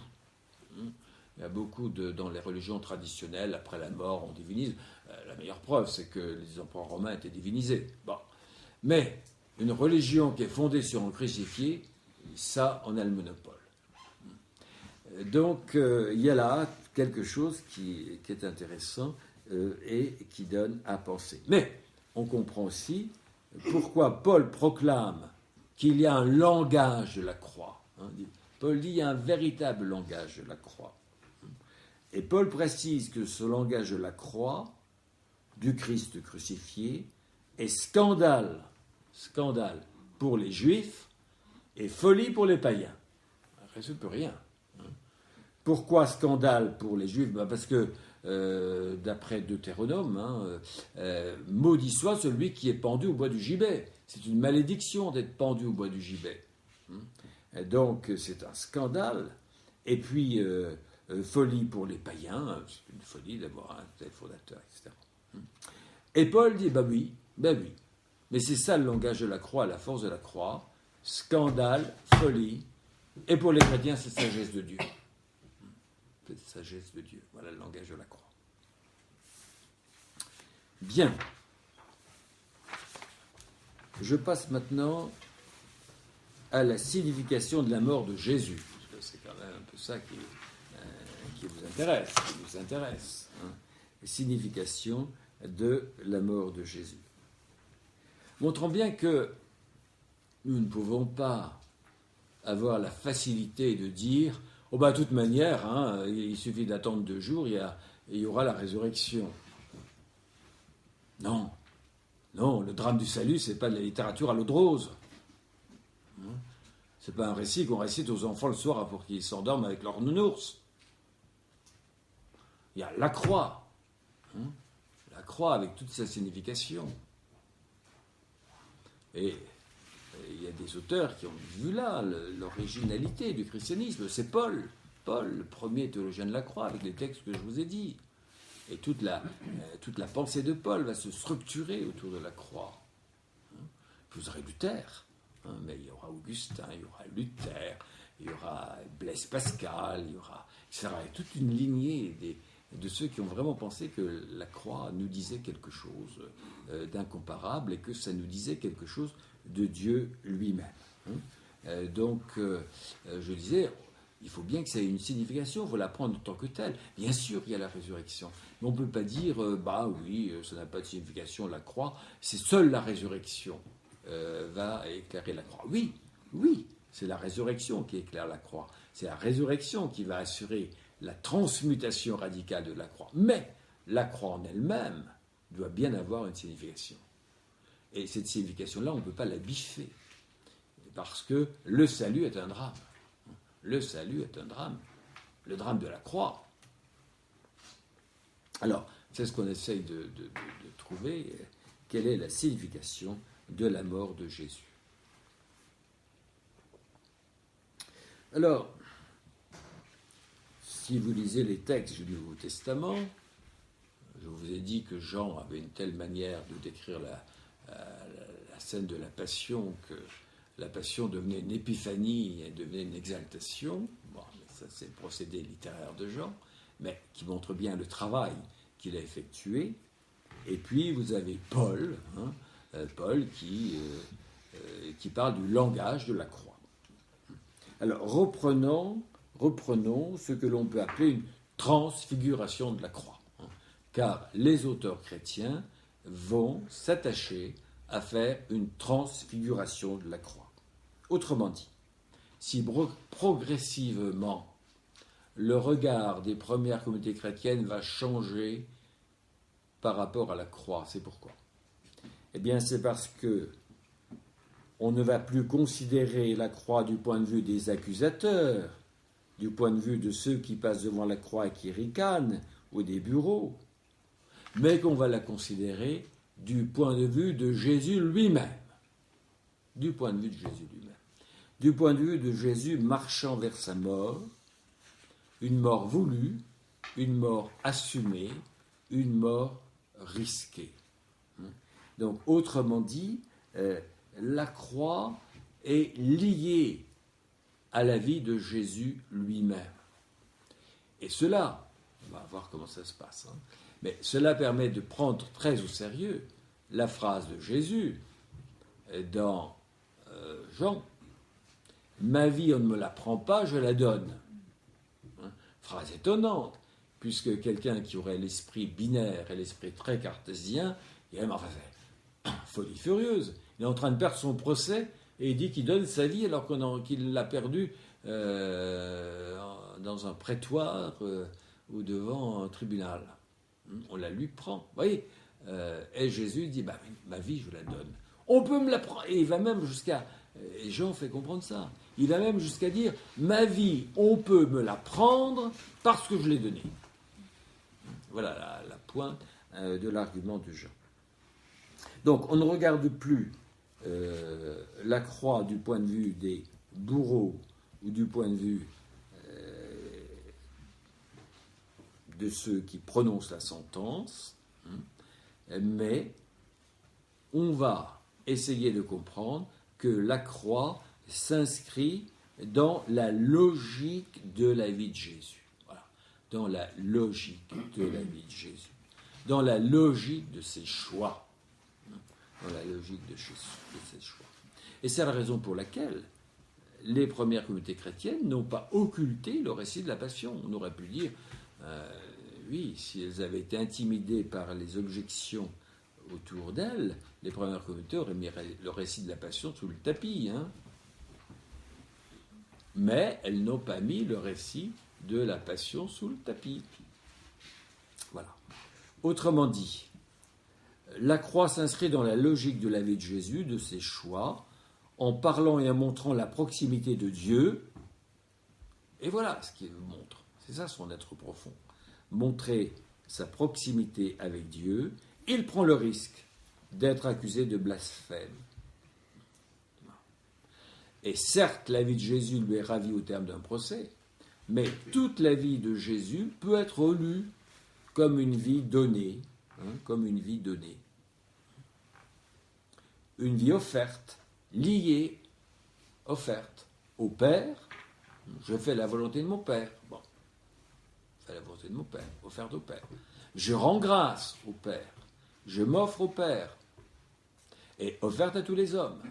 S1: Il y a beaucoup dans les religions traditionnelles, après la mort, on divinise. La meilleure preuve, c'est que les empereurs romains étaient divinisés. Bon. Mais une religion qui est fondée sur un crucifié, ça, on a le monopole. Donc, il y a là quelque chose qui est intéressant et qui donne à penser. Mais on comprend aussi pourquoi Paul proclame qu'il y a un langage de la croix. Paul dit qu'il y a un véritable langage de la croix. Et Paul précise que ce langage de la croix, du Christ crucifié, est scandale pour les Juifs et folie pour les païens. Ça ne peut rien. Pourquoi scandale pour les Juifs ? Parce que, d'après Deutéronome, maudit soit celui qui est pendu au bois du gibet. C'est une malédiction d'être pendu au bois du gibet. Donc, c'est un scandale. Et puis, folie pour les païens, c'est une folie d'avoir un tel fondateur, etc. Et Paul dit, oui. Mais c'est ça le langage de la croix, la force de la croix. Scandale, folie. Et pour les chrétiens, c'est sagesse de Dieu. C'est sagesse de Dieu. Voilà le langage de la croix. Bien. Je passe maintenant à la signification de la mort de Jésus. Parce que c'est quand même un peu ça qui vous intéresse, La signification de la mort de Jésus. Montrons bien que nous ne pouvons pas avoir la facilité de dire « Oh de toute manière, il suffit d'attendre 2 jours, il y aura la résurrection. » Non, le drame du salut, ce n'est pas de la littérature à l'eau de rose. Ce n'est pas un récit qu'on récite aux enfants le soir pour qu'ils s'endorment avec leur nounours. Il y a la croix. La croix avec toute sa signification. Et il y a des auteurs qui ont vu là l'originalité du christianisme. C'est Paul, le premier théologien de la croix, avec les textes que je vous ai dit. Et toute la pensée de Paul va se structurer autour de la croix. Vous aurez Luther, mais il y aura Augustin, il y aura Luther, il y aura Blaise Pascal, il y aura toute une lignée de ceux qui ont vraiment pensé que la croix nous disait quelque chose d'incomparable et que ça nous disait quelque chose de Dieu lui-même. Donc, je disais, il faut bien que ça ait une signification, il faut la prendre en tant que telle. Bien sûr, il y a la résurrection, mais on ne peut pas dire, oui, ça n'a pas de signification, la croix, c'est seule la résurrection va éclairer la croix. Oui, c'est la résurrection qui éclaire la croix. C'est la résurrection qui va assurer la transmutation radicale de la croix. Mais la croix en elle-même doit bien avoir une signification. Et cette signification-là, on ne peut pas la biffer. Parce que le salut est un drame. Le salut est un drame. Le drame de la croix. Alors, c'est ce qu'on essaye de trouver. Quelle est la signification de la mort de Jésus? Alors, si vous lisez les textes du Nouveau Testament, je vous ai dit que Jean avait une telle manière de décrire la scène de la Passion que la Passion devenait une épiphanie et devenait une exaltation. Bon, ça c'est le procédé littéraire de Jean, mais qui montre bien le travail qu'il a effectué. Et puis vous avez Paul, Paul qui qui parle du langage de la croix. Alors, reprenons ce que l'on peut appeler une transfiguration de la croix, car les auteurs chrétiens vont s'attacher à faire une transfiguration de la croix. Autrement dit, si progressivement le regard des premières communautés chrétiennes va changer par rapport à la croix, c'est pourquoi? Eh bien, c'est parce que on ne va plus considérer la croix du point de vue des accusateurs, du point de vue de ceux qui passent devant la croix et qui ricanent, ou des bureaux, mais qu'on va la considérer du point de vue de Jésus lui-même. Du point de vue de Jésus lui-même. Du point de vue de Jésus marchant vers sa mort, une mort voulue, une mort assumée, une mort risquée. Donc, autrement dit, la croix est liée à la vie de Jésus lui-même. Et cela, on va voir comment ça se passe, mais cela permet de prendre très au sérieux la phrase de Jésus dans Jean. « Ma vie, on ne me la prend pas, je la donne. » Phrase étonnante, puisque quelqu'un qui aurait l'esprit binaire et l'esprit très cartésien, il aime, enfin, c'est folie furieuse. Il est en train de perdre son procès et il dit qu'il donne sa vie alors qu'il l'a perdu dans un prétoire ou devant un tribunal. On la lui prend. Vous voyez, et Jésus dit, ma vie, je la donne. On peut me la prendre. Et il va même jusqu'à... Et Jean fait comprendre ça. Il va même jusqu'à dire, ma vie, on peut me la prendre parce que je l'ai donnée. Voilà la pointe de l'argument de Jean. Donc, on ne regarde plus la croix du point de vue des bourreaux ou du point de vue de ceux qui prononcent la sentence, mais on va essayer de comprendre que la croix s'inscrit dans la logique de la vie de Jésus. Voilà. Dans la logique de la vie de Jésus. Dans la logique de ses choix. Dans la logique de ses choix. Et c'est la raison pour laquelle les premières communautés chrétiennes n'ont pas occulté le récit de la Passion. On aurait pu dire, oui, si elles avaient été intimidées par les objections autour d'elles, les premières communautés auraient mis le récit de la Passion sous le tapis. Mais elles n'ont pas mis le récit de la Passion sous le tapis. Voilà. Autrement dit, la croix s'inscrit dans la logique de la vie de Jésus, de ses choix, en parlant et en montrant la proximité de Dieu. Et voilà ce qu'il montre. C'est ça son être profond. Montrer sa proximité avec Dieu. Il prend le risque d'être accusé de blasphème. Et certes, la vie de Jésus lui est ravie au terme d'un procès, mais toute la vie de Jésus peut être lue comme une vie donnée, comme une vie donnée. Une vie offerte, liée, offerte au Père. Je fais la volonté de mon Père. Bon, je fais la volonté de mon Père, offerte au Père. Je rends grâce au Père. Je m'offre au Père. Et offerte à tous les hommes.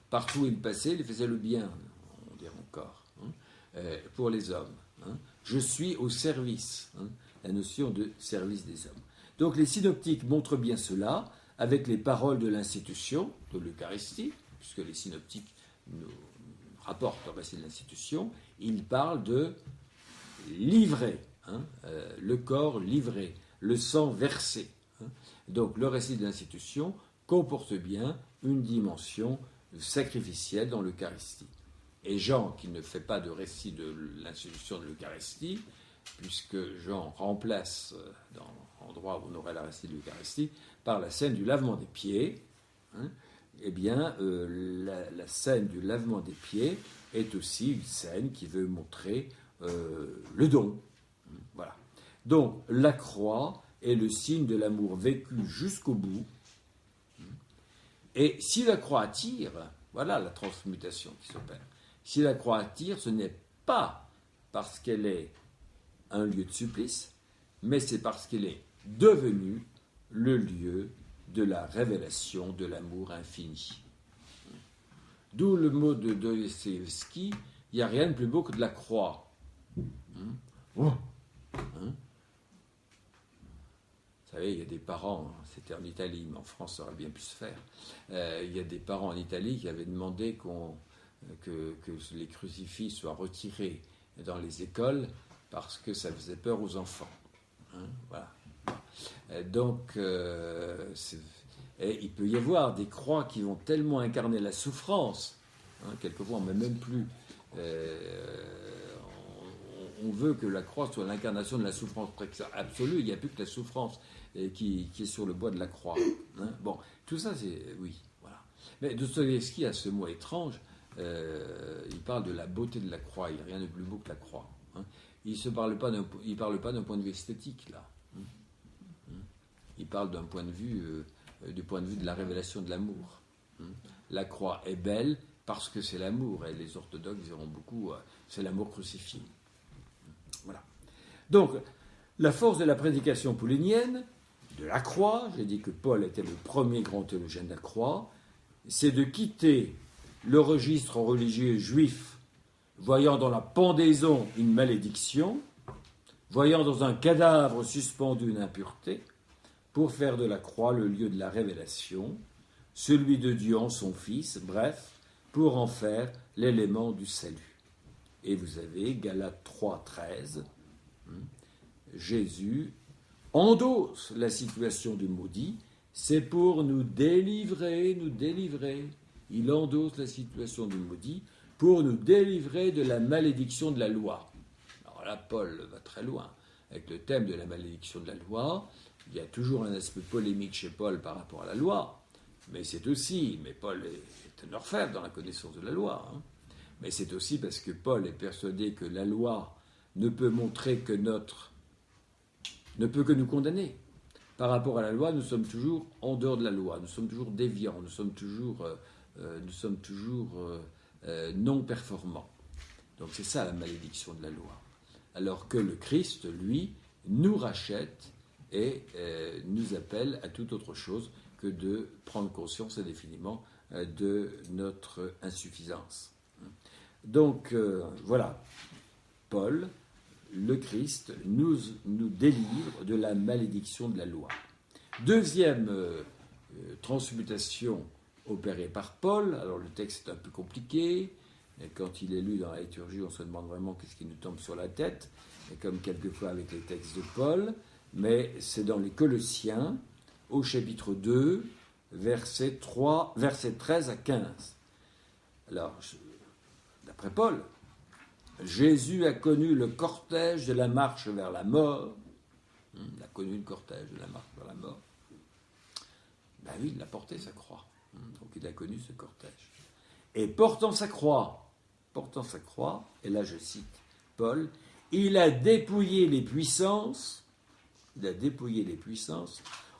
S1: Partout où il passait, il faisait le bien, on dirait encore, pour les hommes. Je suis au service, la notion de service des hommes. Donc les synoptiques montrent bien cela avec les paroles de l'institution, de l'Eucharistie, puisque les synoptiques nous rapportent le récit de l'institution, ils parlent de livrer, le corps livré, le sang versé. Donc le récit de l'institution comporte bien une dimension sacrificielle dans l'Eucharistie. Et Jean, qui ne fait pas de récit de l'institution de l'Eucharistie, puisque Jean remplace dans l'endroit où on aurait la récit de l'Eucharistie par la scène du lavement des pieds, eh bien, la scène du lavement des pieds est aussi une scène qui veut montrer le don. Voilà. Donc, la croix est le signe de l'amour vécu jusqu'au bout. Et si la croix attire, voilà la transmutation qui s'opère. Si la croix attire, ce n'est pas parce qu'elle est un lieu de supplice, mais c'est parce qu'elle est devenue le lieu de la révélation de l'amour infini. D'où le mot de Dostoïevski, il n'y a rien de plus beau que de la croix. Oh. Vous savez, il y a des parents, c'était en Italie, mais en France ça aurait bien pu se faire, il y a des parents en Italie qui avaient demandé que les crucifix soient retirés dans les écoles parce que ça faisait peur aux enfants. Voilà. Donc, il peut y avoir des croix qui vont tellement incarner la souffrance, quelquefois on ne met même plus. On veut que la croix soit l'incarnation de la souffrance absolue, il n'y a plus que la souffrance qui est sur le bois de la croix. Bon, tout ça, c'est. Oui, voilà. Mais Dostoïevski a ce mot étrange, il parle de la beauté de la croix, il n'y a rien de plus beau que la croix. Il ne parle pas d'un point de vue esthétique, là. Il parle d'un point de vue, du point de vue de la révélation de l'amour. La croix est belle parce que c'est l'amour, et les orthodoxes diront beaucoup, c'est l'amour crucifié. Voilà. Donc, la force de la prédication paulinienne, de la croix, j'ai dit que Paul était le premier grand théologien de la croix, c'est de quitter le registre religieux juif, voyant dans la pendaison une malédiction, voyant dans un cadavre suspendu une impureté, pour faire de la croix le lieu de la révélation, celui de Dieu en son Fils, bref, pour en faire l'élément du salut. Et vous avez Galates 3,13, Jésus endosse la situation du maudit, c'est pour nous délivrer. Il endosse la situation du maudit pour nous délivrer de la malédiction de la loi. Alors là, Paul va très loin avec le thème de la malédiction de la loi. Il y a toujours un aspect polémique chez Paul par rapport à la loi, mais Paul est un orfèvre dans la connaissance de la loi. Mais c'est aussi parce que Paul est persuadé que la loi ne peut que nous condamner. Par rapport à la loi, nous sommes toujours en dehors de la loi, nous sommes toujours déviants, nous sommes toujours non performants. Donc c'est ça la malédiction de la loi. Alors que le Christ, lui, nous rachète et nous appelle à toute autre chose que de prendre conscience indéfiniment de notre insuffisance. Donc voilà, Paul, le Christ, nous délivre de la malédiction de la loi. Deuxième transmutation opérée par Paul, alors le texte est un peu compliqué, et quand il est lu dans la liturgie, on se demande vraiment qu'est-ce qui nous tombe sur la tête, et comme quelquefois avec les textes de Paul, mais c'est dans les Colossiens, au chapitre 2, versets 13 à 15. Alors, d'après Paul, Jésus a connu le cortège de la marche vers la mort. Il a connu le cortège de la marche vers la mort. Ben oui, il a porté sa croix. Donc il a connu ce cortège. Et portant sa croix, et là je cite Paul, il a dépouillé les puissances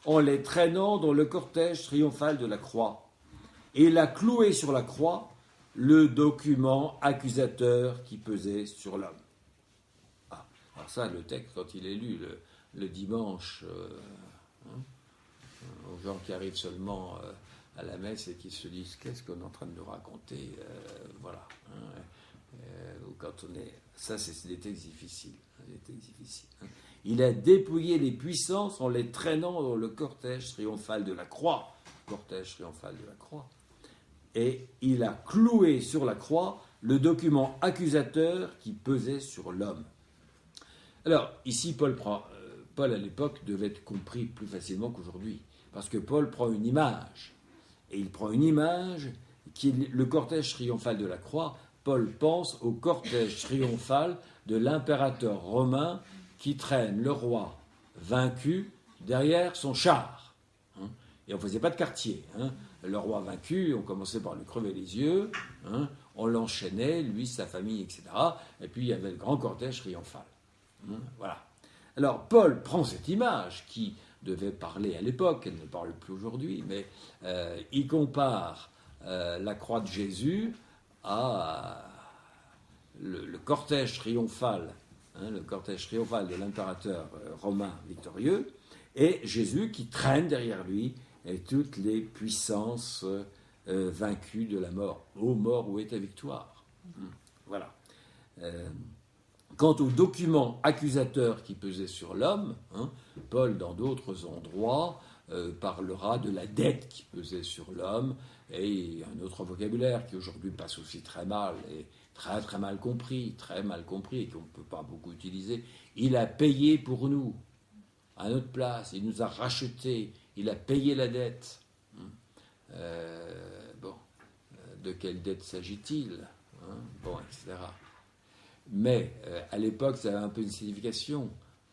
S1: en les traînant dans le cortège triomphal de la croix. Et il a cloué sur la croix le document accusateur qui pesait sur l'homme. Alors ça, le texte, quand il est lu le dimanche, aux gens qui arrivent seulement à la messe et qui se disent « qu'est-ce qu'on est en train de nous raconter ?» Voilà. Ou quand on est... Ça, c'est des textes difficiles. Il a dépouillé les puissances en les traînant dans le cortège triomphal de la croix. Et il a cloué sur la croix le document accusateur qui pesait sur l'homme. Alors, ici, Paul, à l'époque, devait être compris plus facilement qu'aujourd'hui. Parce que Paul prend une image. Et il prend une image qui est le cortège triomphal de la croix. Paul pense au cortège triomphal de l'impérateur romain qui traîne le roi vaincu derrière son char. Et on ne faisait pas de quartier. Le roi vaincu, on commençait par lui crever les yeux, on l'enchaînait, lui, sa famille, etc. Et puis il y avait le grand cortège triomphal. Voilà. Alors Paul prend cette image qui devait parler à l'époque, elle ne parle plus aujourd'hui, mais il compare la croix de Jésus à le cortège triomphal, de l'impérateur romain victorieux, et Jésus qui traîne derrière lui et toutes les puissances vaincu de la mort. Ô mort, où est ta victoire? Voilà. Quant aux documents accusateurs qui pesaient sur l'homme, Paul, dans d'autres endroits, parlera de la dette qui pesait sur l'homme, et un autre vocabulaire qui aujourd'hui passe aussi très mal, et très très mal compris, et qu'on ne peut pas beaucoup utiliser. Il a payé pour nous, à notre place, il nous a rachetés, il a payé la dette. De quelle dette s'agit-il? Etc. Mais à l'époque, ça avait un peu une signification.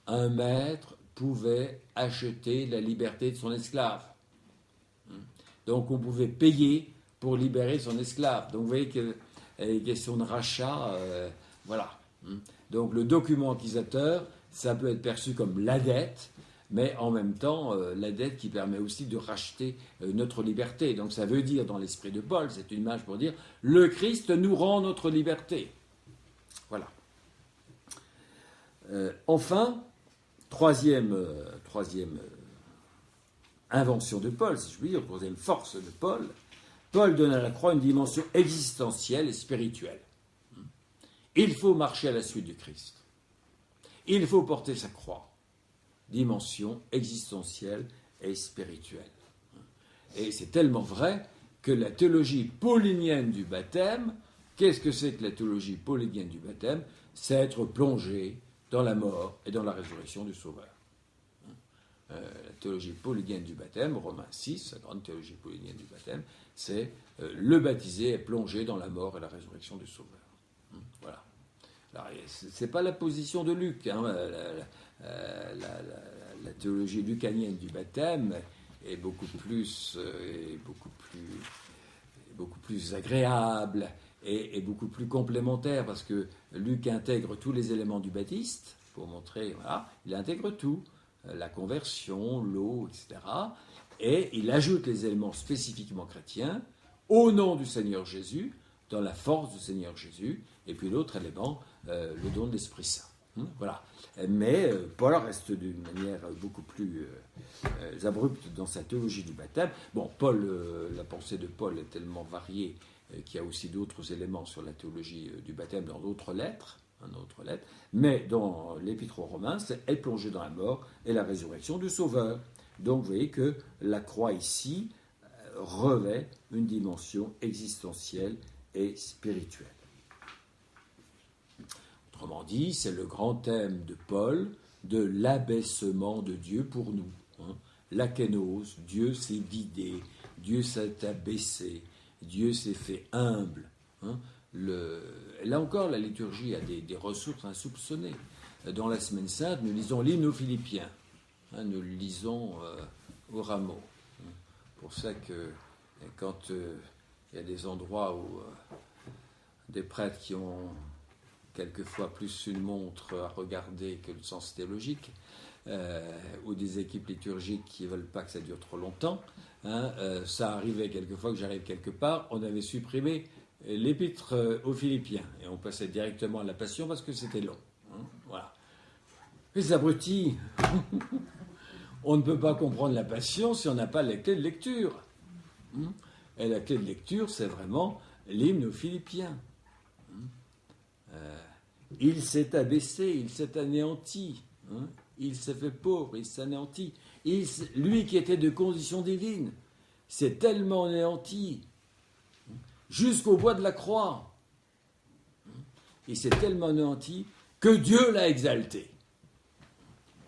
S1: Un maître pouvait acheter la liberté de son esclave. Donc on pouvait payer pour libérer son esclave. Donc vous voyez que les questions de rachat, voilà. Donc le document accusateur, ça peut être perçu comme la dette, mais en même temps, la dette qui permet aussi de racheter notre liberté. Donc ça veut dire, dans l'esprit de Paul, c'est une image pour dire, le Christ nous rend notre liberté. Voilà. Enfin, troisième invention de Paul, si je puis dire, troisième force de Paul, Paul donne à la croix une dimension existentielle et spirituelle. Il faut marcher à la suite du Christ. Il faut porter sa croix. Dimension existentielle et spirituelle. Et c'est tellement vrai que la théologie paulinienne du baptême, qu'est-ce que c'est que la théologie paulinienne du baptême? C'est être plongé dans la mort et dans la résurrection du Sauveur. La théologie paulinienne du baptême, Romains 6, la grande théologie paulinienne du baptême, c'est le baptisé est plongé dans la mort et la résurrection du Sauveur. Voilà. Alors, c'est pas la position de Luc. La théologie lucanienne du baptême est beaucoup plus agréable et beaucoup plus complémentaire, parce que Luc intègre tous les éléments du baptiste pour montrer, voilà, il intègre tout, la conversion, l'eau, etc. Et il ajoute les éléments spécifiquement chrétiens au nom du Seigneur Jésus, dans la force du Seigneur Jésus, et puis l'autre élément, le don de l'Esprit Saint. Voilà. Mais Paul reste d'une manière beaucoup plus abrupte dans sa théologie du baptême. Bon, la pensée de Paul est tellement variée qu'il y a aussi d'autres éléments sur la théologie du baptême dans d'autres lettres, mais dans l'Épître aux Romains, elle plongée dans la mort et la résurrection du Sauveur. Donc vous voyez que la croix ici revêt une dimension existentielle et spirituelle. Autrement dit, c'est le grand thème de Paul de l'abaissement de Dieu pour nous. L'akénose, Dieu s'est vidé, Dieu s'est abaissé, Dieu s'est fait humble. Là encore, la liturgie a des ressources insoupçonnées. Dans la Semaine Sainte, nous lisons l'hymne aux Philippiens. Nous le lisons au rameau. Pour ça que quand il y a des endroits où des prêtres qui ont quelquefois plus une montre à regarder que le sens théologique, ou des équipes liturgiques qui ne veulent pas que ça dure trop longtemps, ça arrivait quelquefois que j'arrive quelque part, on avait supprimé l'épître aux Philippiens, et on passait directement à la Passion parce que c'était long. Voilà. Les abrutis, on ne peut pas comprendre la Passion si on n'a pas la clé de lecture. Et la clé de lecture, c'est vraiment l'hymne aux Philippiens. Il s'est abaissé, il s'est anéanti, il s'est fait pauvre, il s'est anéanti. Lui qui était de condition divine s'est tellement anéanti jusqu'au bois de la croix. Il s'est tellement anéanti que Dieu l'a exalté.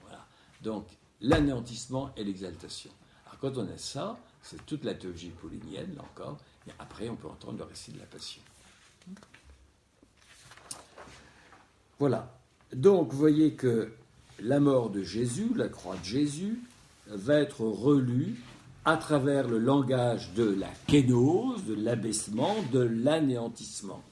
S1: Voilà. Donc, l'anéantissement et l'exaltation. Alors, quand on a ça, c'est toute la théologie paulinienne, là encore, et après, on peut entendre le récit de la Passion. Voilà. Donc, vous voyez que la mort de Jésus, la croix de Jésus, va être relue à travers le langage de la kénose, de l'abaissement, de l'anéantissement.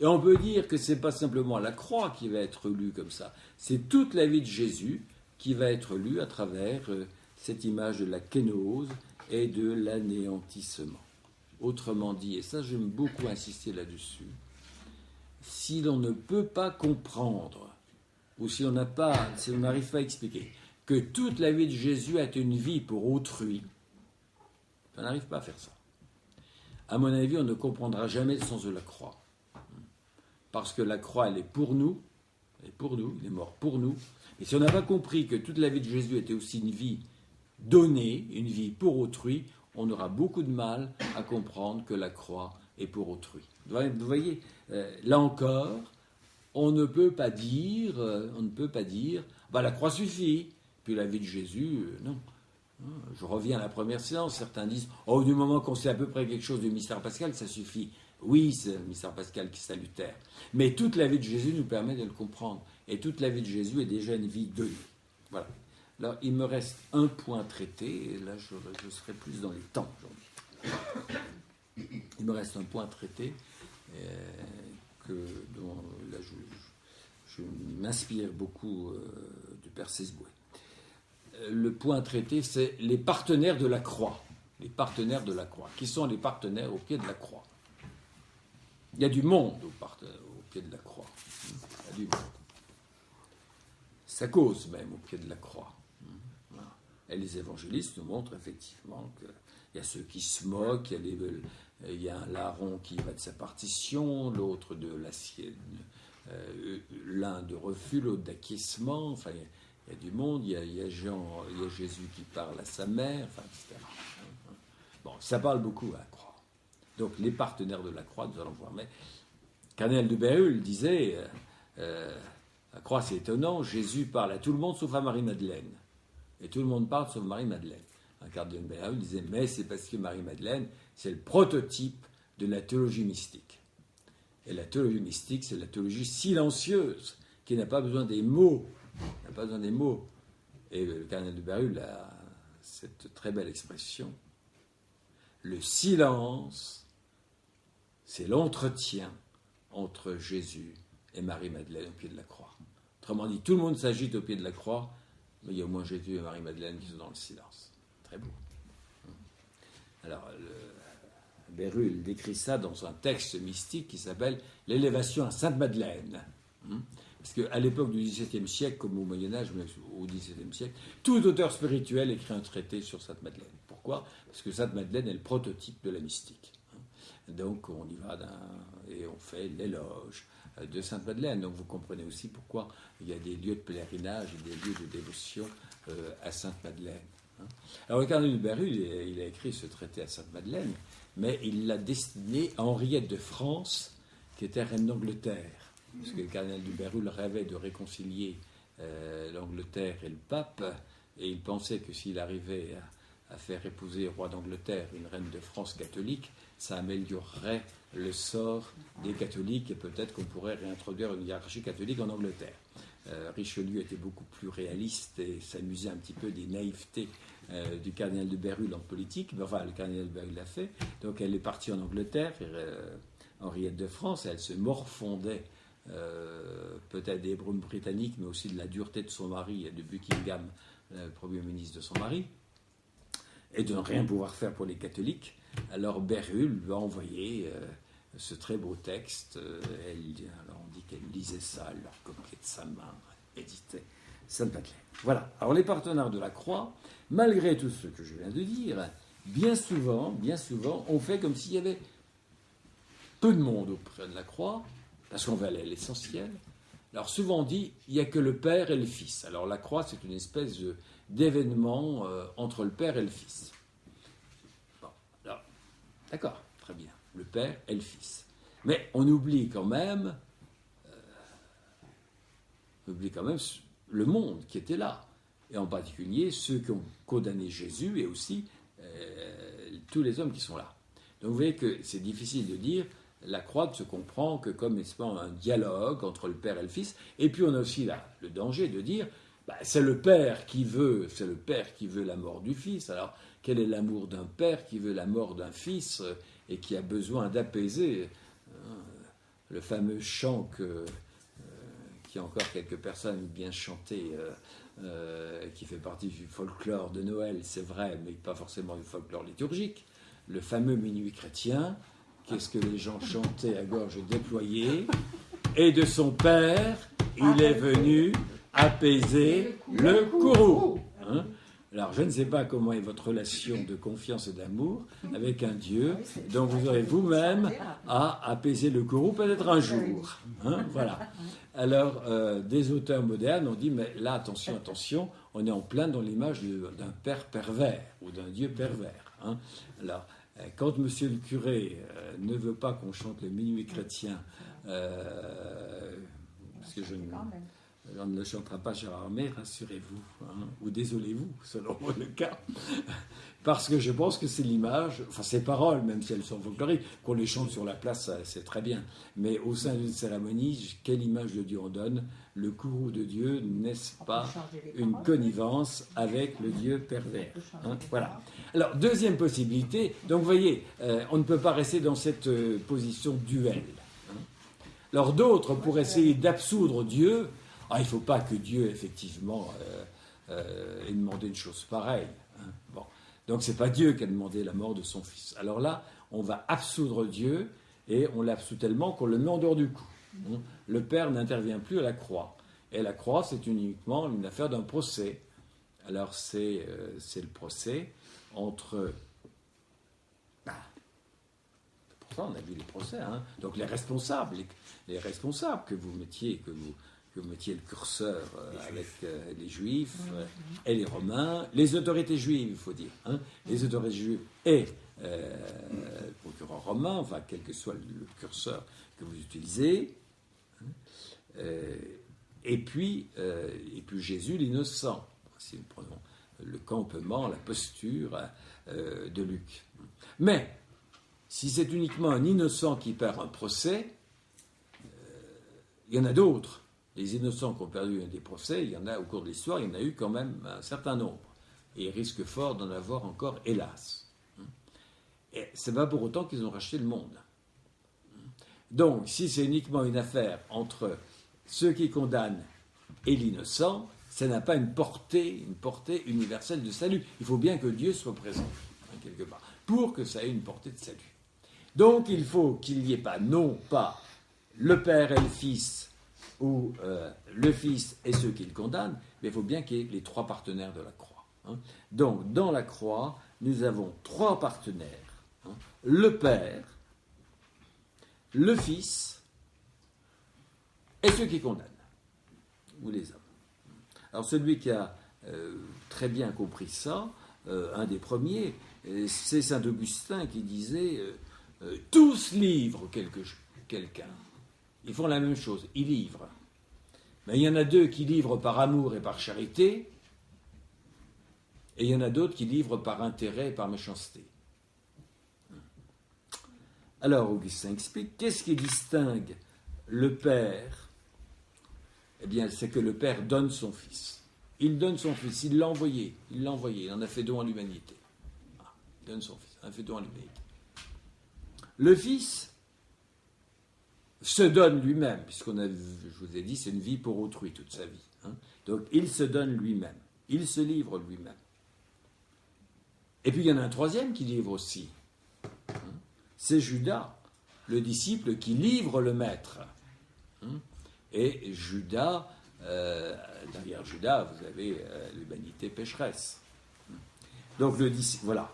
S1: Et on peut dire que ce n'est pas simplement la croix qui va être lue comme ça, c'est toute la vie de Jésus qui va être lue à travers cette image de la kénose et de l'anéantissement. Autrement dit, et ça j'aime beaucoup insister là-dessus, si l'on ne peut pas comprendre, ou si on n'arrive pas à expliquer, que toute la vie de Jésus est une vie pour autrui, on n'arrive pas à faire ça. à mon avis, on ne comprendra jamais le sens de la croix. Parce que la croix, elle est pour nous, il est mort pour nous. Et si on n'a pas compris que toute la vie de Jésus était aussi une vie donnée, une vie pour autrui, on aura beaucoup de mal à comprendre que la croix est pour autrui. Vous voyez, là encore, on ne peut pas dire, la croix suffit, puis la vie de Jésus, non. Je reviens à la première séance, certains disent, du moment qu'on sait à peu près quelque chose du mystère pascal, ça suffit. Oui, c'est le mystère pascal qui est salutaire. Mais toute la vie de Jésus nous permet de le comprendre. Et toute la vie de Jésus est déjà une vie donnée. Voilà. Alors, il me reste un point traité, et là, je serai plus dans les temps aujourd'hui. Il me reste un point traité, dont là, je m'inspire beaucoup du Père Sesboué. Le point traité, c'est les partenaires de la croix. Les partenaires de la croix. Qui sont les partenaires au pied de la croix? Il y a du monde au pied de la croix. Il y a du monde. Ça cause même au pied de la croix. Et les évangélistes nous montrent effectivement qu'il y a ceux qui se moquent, il y a un larron qui va de sa partition, l'autre de la sienne, l'un de refus, l'autre d'acquiescement, enfin il y a du monde, il y a Jésus qui parle à sa mère, enfin, etc. Bon, ça parle beaucoup à la croix. Donc les partenaires de la croix, nous allons voir. Mais Cardinal de Bérulle disait, la croix c'est étonnant, Jésus parle à tout le monde sauf à Marie-Madeleine. Et tout le monde parle sauf Marie-Madeleine. Cardinal de Bérulle disait, mais c'est parce que Marie-Madeleine, c'est le prototype de la théologie mystique. Et la théologie mystique, c'est la théologie silencieuse, qui n'a pas besoin des mots. Et le cardinal de Bérulle a cette très belle expression. Le silence, c'est l'entretien entre Jésus et Marie-Madeleine au pied de la croix. Autrement dit, tout le monde s'agite au pied de la croix, mais il y a au moins Jésus et Marie-Madeleine qui sont dans le silence. Très beau. Alors, Bérulle décrit ça dans un texte mystique qui s'appelle « L'élévation à Sainte-Madeleine ». Parce qu'à l'époque du XVIIe siècle, comme au Moyen-Âge, mais au XVIIe siècle, tout auteur spirituel écrit un traité sur Sainte-Madeleine. Pourquoi ? Parce que Sainte-Madeleine est le prototype de la mystique. Donc on y va et on fait l'éloge de Sainte-Madeleine. Donc vous comprenez aussi pourquoi il y a des lieux de pèlerinage et des lieux de dévotion à Sainte-Madeleine. Alors le cardinal de Bérulle, il a écrit ce traité à Sainte-Madeleine, mais il l'a destiné à Henriette de France, qui était reine d'Angleterre. Parce que le cardinal de Bérulle rêvait de réconcilier l'Angleterre et le pape, et il pensait que s'il arrivait à faire épouser le roi d'Angleterre une reine de France catholique, ça améliorerait le sort des catholiques et peut-être qu'on pourrait réintroduire une hiérarchie catholique en Angleterre. Richelieu était beaucoup plus réaliste et s'amusait un petit peu des naïvetés du cardinal de Bérulle en politique. Mais enfin, le cardinal de Bérulle l'a fait. Donc elle est partie en Angleterre, Henriette de France, et elle se morfondait peut-être des brumes britanniques, mais aussi de la dureté de son mari et de Buckingham, le Premier ministre de son mari, et de ne rien pouvoir faire pour les catholiques. Alors Bérulle lui a envoyé ce très beau texte. Alors on dit qu'elle lisait ça, elle leur copiait de sa main, éditait Sainte-Madeleine. Voilà. Alors les partenaires de la croix, malgré tout ce que je viens de dire, bien souvent, on fait comme s'il y avait peu de monde auprès de la croix, parce qu'on veut aller à l'essentiel. Alors souvent on dit, il n'y a que le Père et le Fils. Alors la croix, c'est une espèce d'événement entre le Père et le Fils. Bon, alors, d'accord, très bien, le Père et le Fils. Mais on oublie quand même le monde qui était là, et en particulier ceux qui ont condamné Jésus et aussi tous les hommes qui sont là. Donc vous voyez que c'est difficile de dire, la croix ne se comprend que comme un dialogue entre le Père et le Fils, et puis on a aussi là le danger de dire, c'est le Père qui veut la mort du Fils. Alors quel est l'amour d'un Père qui veut la mort d'un Fils et qui a besoin d'apaiser le fameux chant qui a encore quelques personnes bien chanté, qui fait partie du folklore de Noël, c'est vrai, mais pas forcément du folklore liturgique, le fameux minuit chrétien. Qu'est-ce que les gens chantaient à gorge déployée? Et de son Père, il est venu apaiser le courroux. Alors, je ne sais pas comment est votre relation de confiance et d'amour avec un Dieu dont vous aurez vous-même à apaiser le courroux peut-être un jour. Hein, voilà. Alors, des auteurs modernes ont dit, mais là, attention, attention, on est en plein dans l'image d'un père pervers ou d'un Dieu pervers. Hein. Alors, quand monsieur le curé ne veut pas qu'on chante le minuit chrétien, parce que on ne le chantera pas, cher Armé, rassurez-vous, hein, ou désolez-vous, selon le cas, parce que je pense que c'est l'image, enfin ces paroles, même si elles sont folkloriques, qu'on les chante sur la place, c'est très bien, mais au sein d'une cérémonie, quelle image de Dieu on donne? Le courroux de Dieu, n'est-ce pas une connivence avec le Dieu pervers, hein, voilà. Alors, deuxième possibilité, donc vous voyez, on ne peut pas rester dans cette position duel. Hein. Alors d'autres, pour essayer d'absoudre Dieu, il ne faut pas que Dieu, effectivement, ait demandé une chose pareille. Hein. Bon. Donc, ce n'est pas Dieu qui a demandé la mort de son fils. Alors là, on va absoudre Dieu, et on l'absout tellement qu'on le met en dehors du coup. Hein. Le Père n'intervient plus à la croix. Et la croix, c'est uniquement une affaire d'un procès. Alors, c'est le procès entre... pourtant, on a vu les procès. Hein. Donc, les responsables que vous mettiez le curseur avec les Juifs et les Romains, les autorités juives, il faut dire. Hein, les autorités juives et le procureur romain, enfin, quel que soit le curseur que vous utilisez. Hein, et puis Jésus, l'innocent, si nous prenons le campement, la posture de Luc. Mais, si c'est uniquement un innocent qui perd un procès, il y en a d'autres. Les innocents qui ont perdu des procès, il y en a au cours de l'histoire, il y en a eu quand même un certain nombre. Et ils risquent fort d'en avoir encore, hélas. Et ce n'est pas pour autant qu'ils ont racheté le monde. Donc, si c'est uniquement une affaire entre ceux qui condamnent et l'innocent, ça n'a pas une portée universelle de salut. Il faut bien que Dieu soit présent, hein, quelque part, pour que ça ait une portée de salut. Donc, il faut qu'il n'y ait pas, non pas le Père et le Fils, ou le Fils et ceux qui le condamnent, mais il faut bien qu'il y ait les trois partenaires de la croix. Hein. Donc, dans la croix, nous avons trois partenaires. Hein. Le Père, le Fils et ceux qui condamnent, ou les hommes. Alors, celui qui a très bien compris ça, un des premiers, c'est saint Augustin qui disait tous livrent quelqu'un. Ils font la même chose, ils livrent. Mais il y en a deux qui livrent par amour et par charité, et il y en a d'autres qui livrent par intérêt et par méchanceté. Alors, Augustin explique, qu'est-ce qui distingue le Père? Eh bien, c'est que le Père donne son Fils. Il donne son Fils, il l'a envoyé, il en a fait don à l'humanité. Il donne son Fils, il en a fait don à l'humanité. Le Fils se donne lui-même, je vous ai dit, c'est une vie pour autrui toute sa vie. Hein. Donc, il se donne lui-même, il se livre lui-même. Et puis, il y en a un troisième qui livre aussi. Hein. C'est Judas, le disciple qui livre le maître. Hein. Et Judas, derrière Judas, vous avez l'humanité pécheresse. Donc, le disciple, voilà.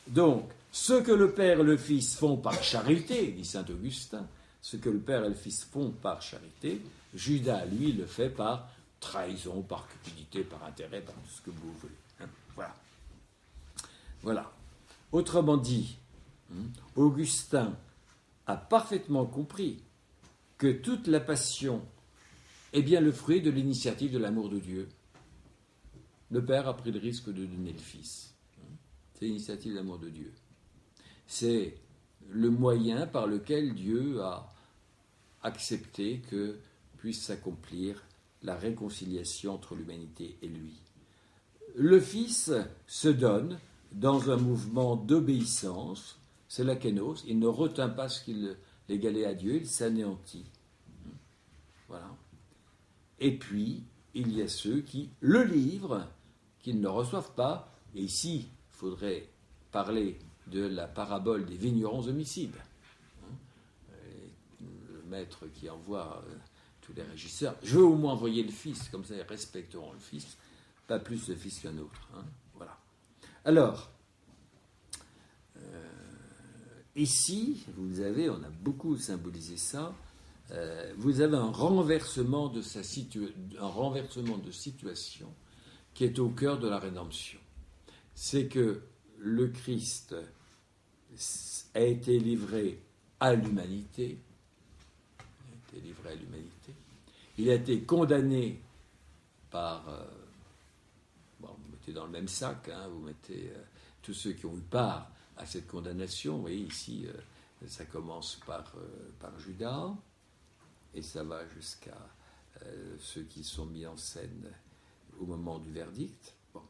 S1: Donc, ce que le Père et le Fils font par charité, dit saint Augustin, ce que le Père et le Fils font par charité, Judas, lui, le fait par trahison, par cupidité, par intérêt, par tout ce que vous voulez. Hein. Voilà. Voilà. Autrement dit, Augustin a parfaitement compris que toute la passion est bien le fruit de l'initiative de l'amour de Dieu. Le Père a pris le risque de donner le Fils. C'est l'initiative de l'amour de Dieu. C'est le moyen par lequel Dieu a accepté que puisse s'accomplir la réconciliation entre l'humanité et lui. Le Fils se donne dans un mouvement d'obéissance, c'est la kénos, il ne retint pas ce qu'il l'égalait à Dieu, il s'anéantit. Voilà. Et puis, il y a ceux qui le livrent, qui ne le reçoivent pas, et ici, il faudrait parler de la parabole des vignerons homicides. Le maître qui envoie tous les régisseurs, je veux au moins envoyer le Fils, comme ça ils respecteront le Fils, pas plus le Fils qu'un autre. Hein. Voilà. Alors, ici, vous avez, on a beaucoup symbolisé ça, vous avez un renversement de situation qui est au cœur de la rédemption. C'est que le Christ a été livré à l'humanité. Il a été condamné par... vous mettez dans le même sac, vous mettez tous ceux qui ont eu part à cette condamnation. Vous voyez, ici, ça commence par Judas, et ça va jusqu'à ceux qui sont mis en scène au moment du verdict. Bon.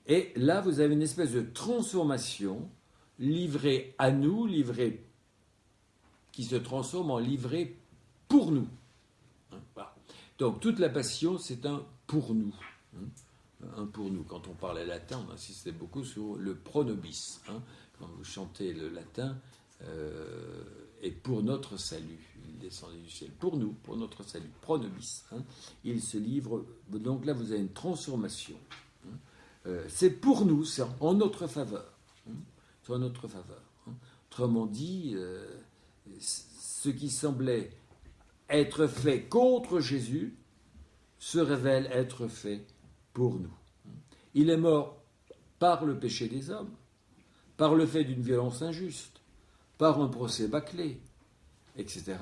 S1: Et là, vous avez une espèce de transformation livrée à nous, qui se transforme en livrée pour nous. Voilà. Donc, toute la passion, c'est un pour nous. Un pour nous. Quand on parlait latin, on insistait beaucoup sur le pro nobis. Quand vous chantez le latin, et pour notre salut, il descendait du ciel. Pour nous, pour notre salut, pro nobis. Il se livre. Donc là, vous avez une transformation. C'est pour nous, c'est en notre faveur. C'est en notre faveur. Autrement dit, ce qui semblait être fait contre Jésus se révèle être fait pour nous. Il est mort par le péché des hommes, par le fait d'une violence injuste, par un procès bâclé, etc.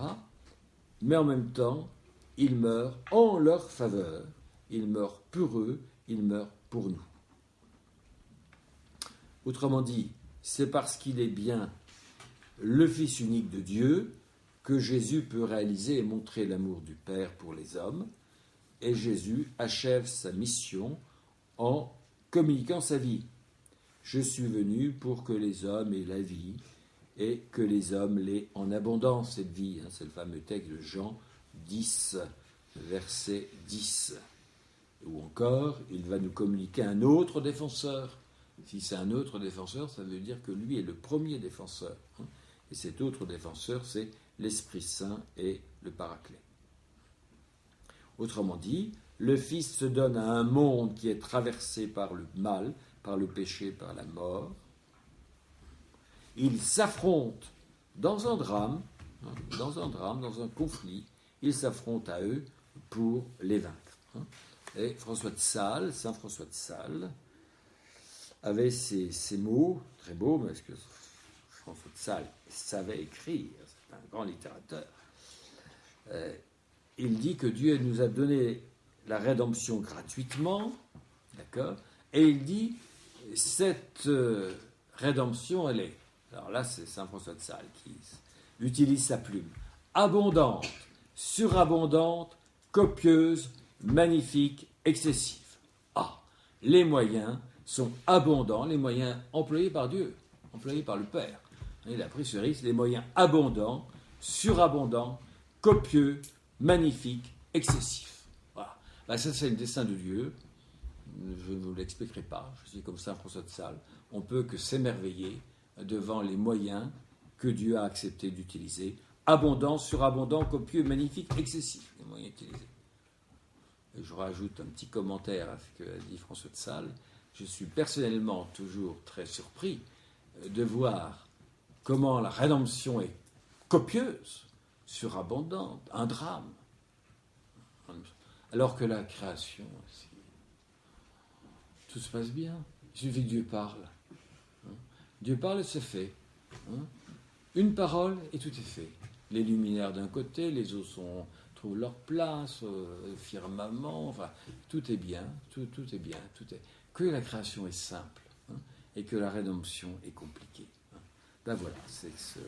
S1: Mais en même temps, il meurt en leur faveur, il meurt pour eux, il meurt pour nous. Autrement dit, c'est parce qu'il est bien le Fils unique de Dieu que Jésus peut réaliser et montrer l'amour du Père pour les hommes, et Jésus achève sa mission en communiquant sa vie. Je suis venu pour que les hommes aient la vie et que les hommes l'aient en abondance, cette vie. C'est le fameux texte de Jean 10, verset 10. Ou encore, il va nous communiquer un autre défenseur. Si c'est un autre défenseur, ça veut dire que lui est le premier défenseur. Et cet autre défenseur, c'est l'Esprit Saint et le Paraclet. Autrement dit, le Fils se donne à un monde qui est traversé par le mal, par le péché, par la mort. Il s'affronte dans un drame, dans un conflit. Il s'affronte à eux pour les vaincre. Et Saint François de Sales, avait ces mots, très beaux, parce que François de Sales savait écrire, c'est un grand littérateur. Il dit que Dieu nous a donné la rédemption gratuitement, d'accord, et il dit, cette rédemption, elle est, alors là c'est Saint François de Sales qui utilise sa plume, abondante, surabondante, copieuse, magnifique, excessive. Ah, les moyens sont abondants, les moyens employés par Dieu, employés par le Père. Il a pris ce risque, les moyens abondants, surabondants, copieux, magnifiques, excessifs. Voilà. Ça, c'est le dessein de Dieu. Je ne vous l'expliquerai pas. Je suis comme Saint François de Sales. On ne peut que s'émerveiller devant les moyens que Dieu a accepté d'utiliser. Abondants, surabondants, copieux, magnifiques, excessifs. Les moyens utilisés. Et je rajoute un petit commentaire à ce que dit François de Sales. Je suis personnellement toujours très surpris de voir comment la rédemption est copieuse, surabondante, un drame. Alors que la création, tout se passe bien. Il suffit que Dieu parle. Dieu parle et c'est fait. Une parole et tout est fait. Les luminaires d'un côté, les eaux trouvent leur place, le firmament, enfin, tout est bien, tout est bien, que la création est simple et que la rédemption est compliquée. Ben voilà, c'est ce...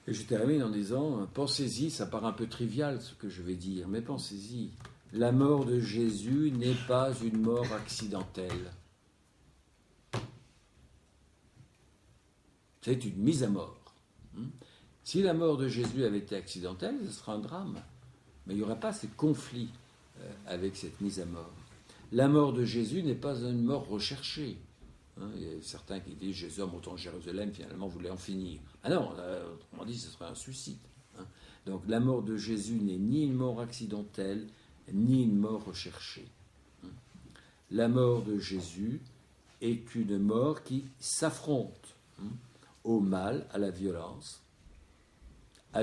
S1: Et je termine en disant, pensez-y, ça paraît un peu trivial ce que je vais dire, mais pensez-y, la mort de Jésus n'est pas une mort accidentelle. C'est une mise à mort. Si la mort de Jésus avait été accidentelle, ce serait un drame. Mais il n'y aurait pas ces conflits avec cette mise à mort. La mort de Jésus n'est pas une mort recherchée. Il y a certains qui disent Jésus a monté en Jérusalem, finalement voulait en finir. Ah non, autrement dit, ce serait un suicide. Donc la mort de Jésus n'est ni une mort accidentelle, ni une mort recherchée. La mort de Jésus est une mort qui s'affronte au mal, à la violence, à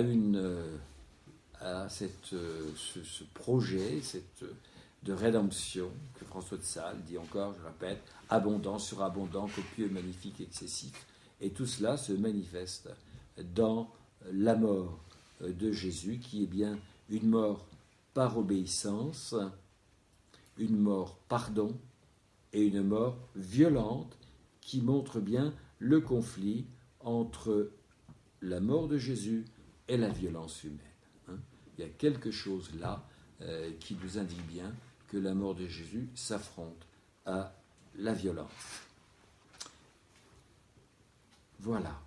S1: ce projet de rédemption que François de Sales dit encore, je répète, abondant, surabondant, copieux, magnifique, excessif. Et tout cela se manifeste dans la mort de Jésus, qui est bien une mort par obéissance, une mort pardon et une mort violente qui montre bien le conflit entre la mort de Jésus et la violence humaine. Il y a quelque chose là qui nous indique bien que la mort de Jésus s'affronte à la violence. Voilà.